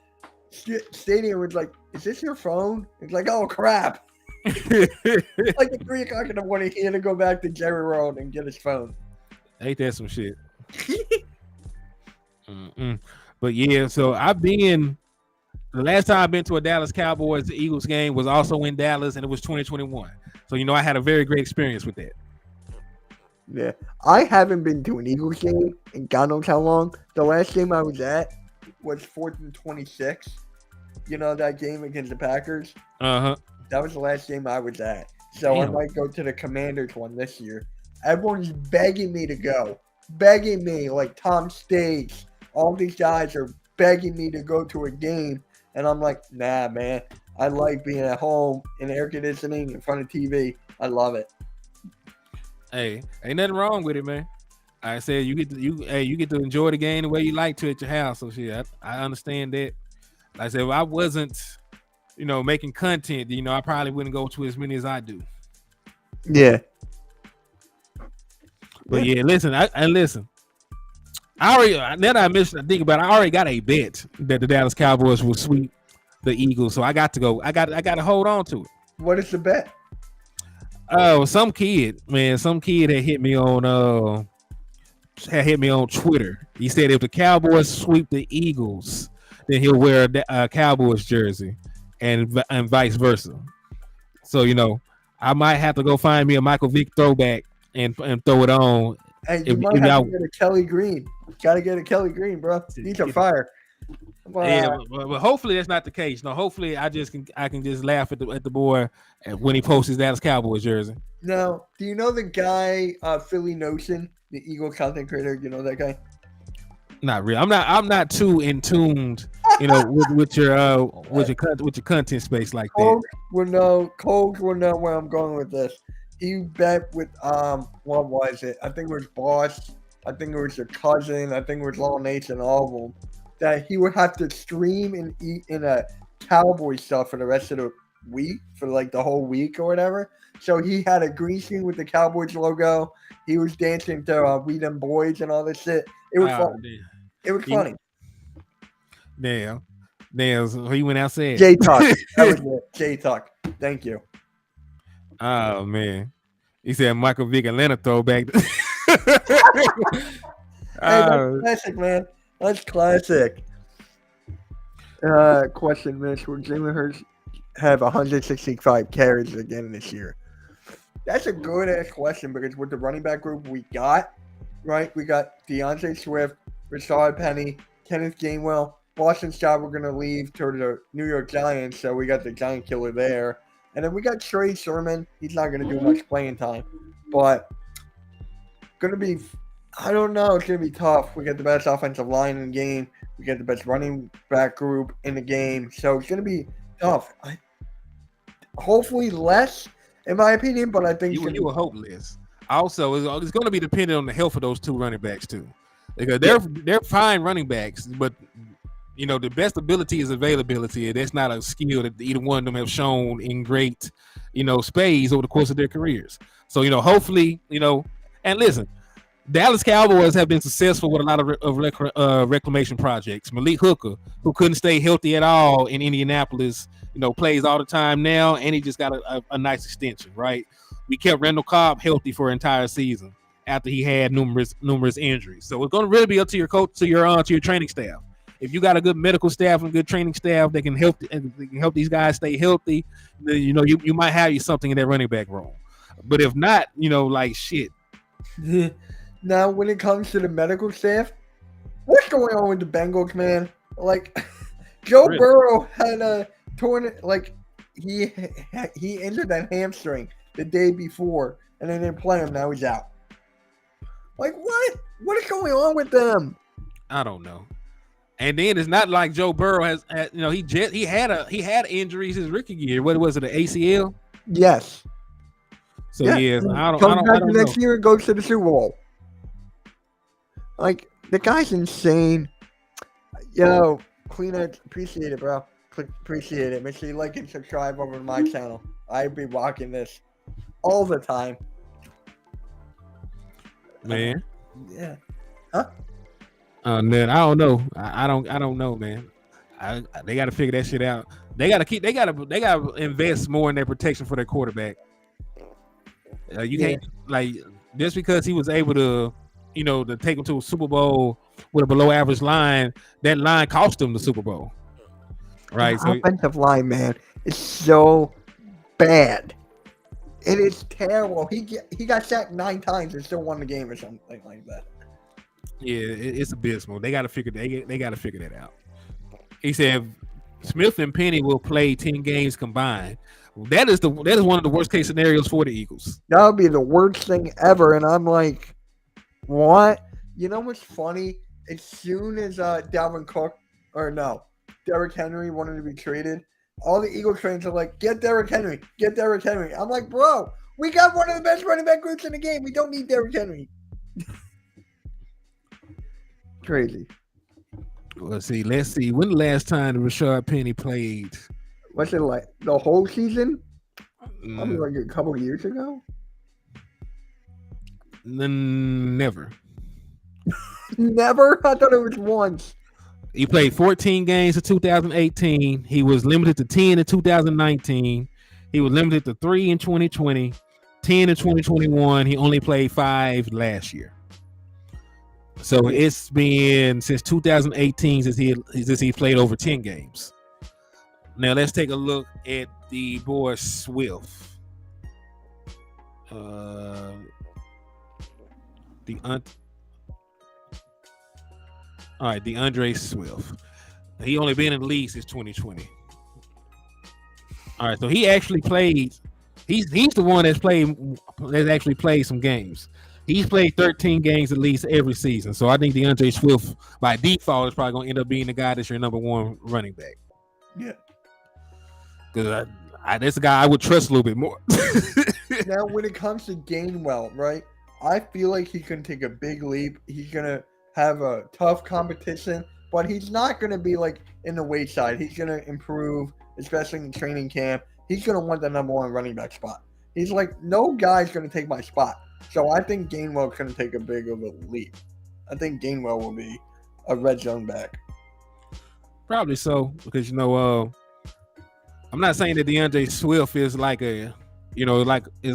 stadium. Was like, "Is this your phone?" It's like, "Oh crap!" Like at 3 o'clock in the morning, he had to go back to Jerry Road and get his phone. Ain't that some shit? But yeah, so the last time I've been to a Dallas Cowboys Eagles game was also in Dallas, and it was 2021. So I had a very great experience with that. Yeah, I haven't been to an Eagles game in God knows how long. The last game I was at was 4th and 26. You know that game against the Packers? Uh-huh. That was the last game I was at. So Damn. I might go to the Commanders one this year. Everyone's begging me to go. Begging me, like Tom States. All these guys are begging me to go to a game. And I'm like, nah, man. I like being at home in air conditioning in front of TV. I love it. Hey, ain't nothing wrong with it, man. I said you get to enjoy the game the way you like to at your house. So shit, I understand that. Like I said, if I wasn't, making content, I probably wouldn't go to as many as I do. Yeah. But yeah, listen. I already, now that I think about it, I already got a bet that the Dallas Cowboys will sweep the Eagles. So I got to go. I got to hold on to it. What is the bet? Oh, some kid had hit me on Twitter. He said if the Cowboys sweep the Eagles, then he'll wear a Cowboys jersey, and vice versa. So I might have to go find me a Michael Vick throwback and throw it on. Hey, you might have to get a Kelly Green. Gotta get a Kelly Green, bro. These are fire. Yeah, but hopefully that's not the case. No, hopefully I can just laugh at the boy when he posts his Dallas Cowboys jersey. Now, do you know the guy Philly Notion, the Eagle content creator? You know that guy? Not really. I'm not too in tuned, with your content space like that. Coles will know where I'm going with this. He bet with what was it? I think it was Boss. I think it was your cousin. I think it was Law Nation. All of them. That he would have to stream and eat in a Cowboy stuff for the rest of the week for like the whole week or whatever. So he had a green screen with the Cowboys logo. He was dancing to "We Them Boys" and all this shit. It was Oh, fun. damn. It was funny. Damn. So he went outside. J Tuck. That was it. J Tuck. Thank you. Oh man. He said Michael Vick Atlanta throwback. Hey, that's classic, man. That's classic. Question, Mitch. Will Jalen Hurts have 165 carries again this year? That's a good ass question because with the running back group we got, right? We got DeAndre Swift, Rashad Penny, Kenneth Gainwell, Boston Scott. We're gonna leave to the New York Giants, so we got the giant killer there, and then we got Trey Sermon. He's not gonna do much playing time, but gonna be. I don't know. It's going to be tough. We got the best offensive line in the game. We got the best running back group in the game. So it's going to be tough. Hopefully less, in my opinion, but I think you were hopeless. Also, it's going to be dependent on the health of those two running backs, too. Because they're fine running backs, but, you know, the best ability is availability. And that's not a skill that either one of them have shown in great, you know, spades over the course of their careers. So, you know, hopefully, you know, and listen, Dallas Cowboys have been successful with a lot of reclamation projects. Malik Hooker, who couldn't stay healthy at all in Indianapolis, you know, plays all the time now, and he just got a nice extension, right? We kept Randall Cobb healthy for an entire season after he had numerous injuries. So it's going to really be up to your coach, to your training staff. If you got a good medical staff and good training staff that can help these guys stay healthy, then, you know, you might have you something in that running back room. But if not, you know, like shit. Now, when it comes to the medical staff, what's going on with the Bengals, man? Like, Joe Burrow had a torn, like, he injured that hamstring the day before, and they didn't play him. Now he's out. Like, what? What is going on with them? I don't know. And then it's not like Joe Burrow has you know, he had injuries his rookie year. What was it, an ACL? Yes. So yes, I don't back know. Next year and goes to the Super Bowl. Like, the guy's insane. Yo, Kleenex, appreciate it, bro. Appreciate it. Make sure you like and subscribe over to my channel. I'll be rocking this all the time. Man. Yeah. Huh? Man, I don't know. I don't know, man. They got to figure that shit out. They got to invest more in their protection for their quarterback. You can't, like, just because he was able to, you know, to take him to a Super Bowl with a below average line, that line cost him the Super Bowl. Right. The offensive line, man, is so bad. It is terrible. He got sacked 9 times and still won the game or something like that. Yeah, it's abysmal. They got to figure that out. He said Smith and Penny will play 10 games combined. That is one of the worst case scenarios for the Eagles. That would be the worst thing ever. And I'm like, what? You know what's funny? As soon as Derrick Henry wanted to be traded, all the Eagles fans are like, get Derrick Henry. I'm like, bro, we got one of the best running back groups in the game. We don't need Derrick Henry. Crazy. Let's see. When the last time Rashad Penny played? What's it like? The whole season? I mean, like a couple of years ago? Never. Never? I thought it was once. He played 14 games in 2018. He was limited to 10 in 2019. He was limited to 3 in 2020, 10 in 2021. He only played 5 last year. So it's been since 2018 since he played over 10 games. Now let's take a look at the boy Swift. DeAndre Swift. He only been in the league since 2020. All right, so he actually played. He's the one that's actually played some games. He's played 13 games at least every season. So I think DeAndre Swift by default is probably going to end up being the guy that's your number 1 running back. Yeah. Because that's a guy I would trust a little bit more. Now, when it comes to Gainwell, right, I feel like he can take a big leap. He's going to have a tough competition, but he's not going to be like in the wayside. He's going to improve, especially in training camp. he's going to want the number 1 running back spot. He's like, no guy's going to take my spot. So I think Gainwell's going to take a big of a leap. I think Gainwell will be a red zone back. Probably so, because I'm not saying that DeAndre Swift is like is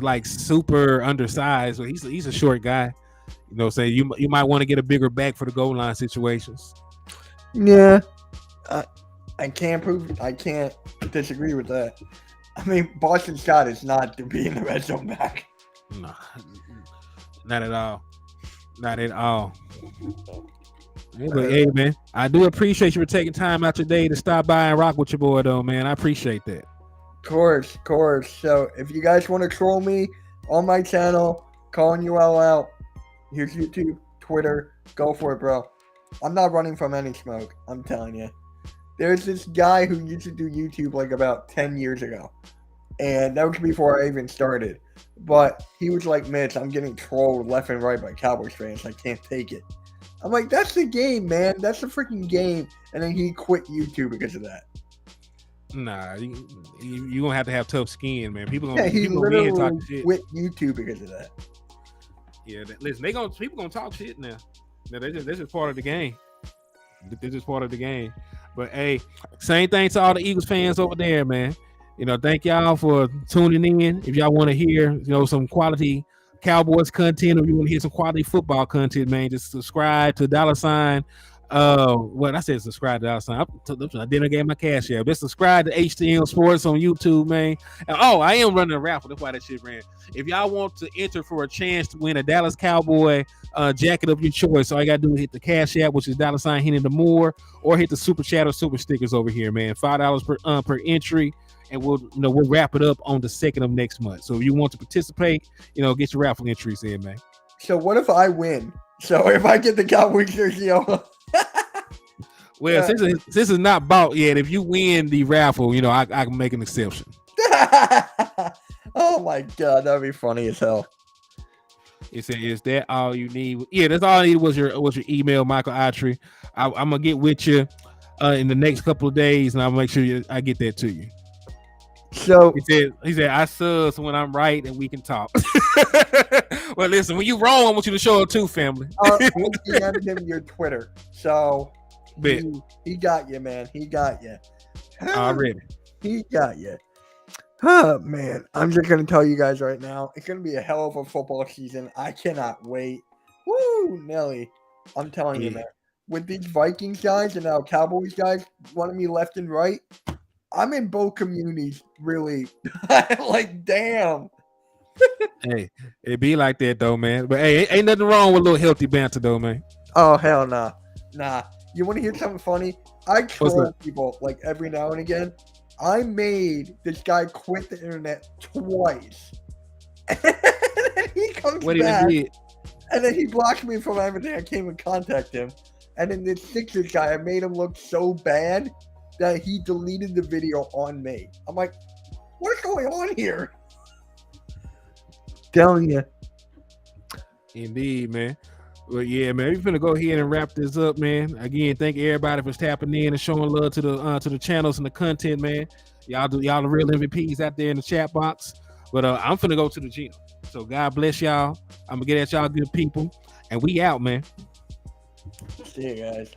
like super undersized, but he's a short guy. Saying you might want to get a bigger back for the goal line situations. Yeah, I can't disagree with that. I mean, Boston Scott is not to be in the red zone back. No, not at all. Not at all. But hey, man, I do appreciate you for taking time out your day to stop by and rock with your boy, though, man. I appreciate that. Of course. So if you guys want to troll me on my channel, calling you all out, here's YouTube, Twitter. Go for it, bro. I'm not running from any smoke. I'm telling you. There's this guy who used to do YouTube like about 10 years ago. And that was before I even started. But he was like, Mitch, I'm getting trolled left and right by Cowboys fans. I can't take it. I'm like, that's the game, man. That's the freaking game. And then he quit YouTube because of that. Nah, you gonna have to have tough skin, man. People Yeah, he literally talk shit. quit YouTube because of that. Yeah, listen, people gonna talk shit now. That's just part of the game. This is part of the game. But hey, same thing to all the Eagles fans over there, man. Thank y'all for tuning in. If y'all want to hear, some quality Cowboys content, or you want to hear some quality football content, man, just subscribe to $. What I said, subscribe to $. I didn't get my cash app. Just subscribe to HTM Sports on YouTube, man. And, I am running a raffle. That's why that shit ran. If y'all want to enter for a chance to win a Dallas Cowboy jacket of your choice, all you gotta do is hit the cash app, which is $ Hennythemoor, or hit the super chat or super stickers over here, man. $5 per entry. And we'll wrap it up on the 2nd of next month. So if you want to participate, get your raffle entries in, man. So what if I win? So if I get the Cowboys jersey, well, since this is not bought yet, if you win the raffle, I can make an exception. Oh my god, that'd be funny as hell. It said, "Is that all you need?" Yeah, that's all I need was your email, Michael Autry. I'm gonna get with you in the next couple of days, and I'll make sure I get that to you. So he said, I sus when I'm right and we can talk. Well, listen, when you wrong, I want you to show it too, family. I'll DM him your Twitter. So he got you, man. He got you. Already. He got you. Oh, man. I'm just going to tell you guys right now, it's going to be a hell of a football season. I cannot wait. Woo, Nelly. I'm telling you, man. With these Vikings guys and now Cowboys guys wanting me left and right, I'm in both communities, really. Like, damn. Hey, it be like that, though, man. But, hey, ain't nothing wrong with a little healthy banter, though, man. Oh, hell nah. Nah. You want to hear something funny? I troll people, like, every now and again. I made this guy quit the internet twice. And then he comes back. And then he blocked me from everything. I can't even contact him. And then this Sixers guy, I made him look so bad that he deleted the video on me. I'm like, what's going on here? Telling you. Indeed, man. Well, yeah, man. We're gonna go ahead and wrap this up, man. Again, thank everybody for tapping in and showing love to the channels and the content, man. Y'all the real MVPs out there in the chat box. But I'm finna go to the gym. So God bless y'all. I'm gonna get at y'all good people, and we out, man. See you guys.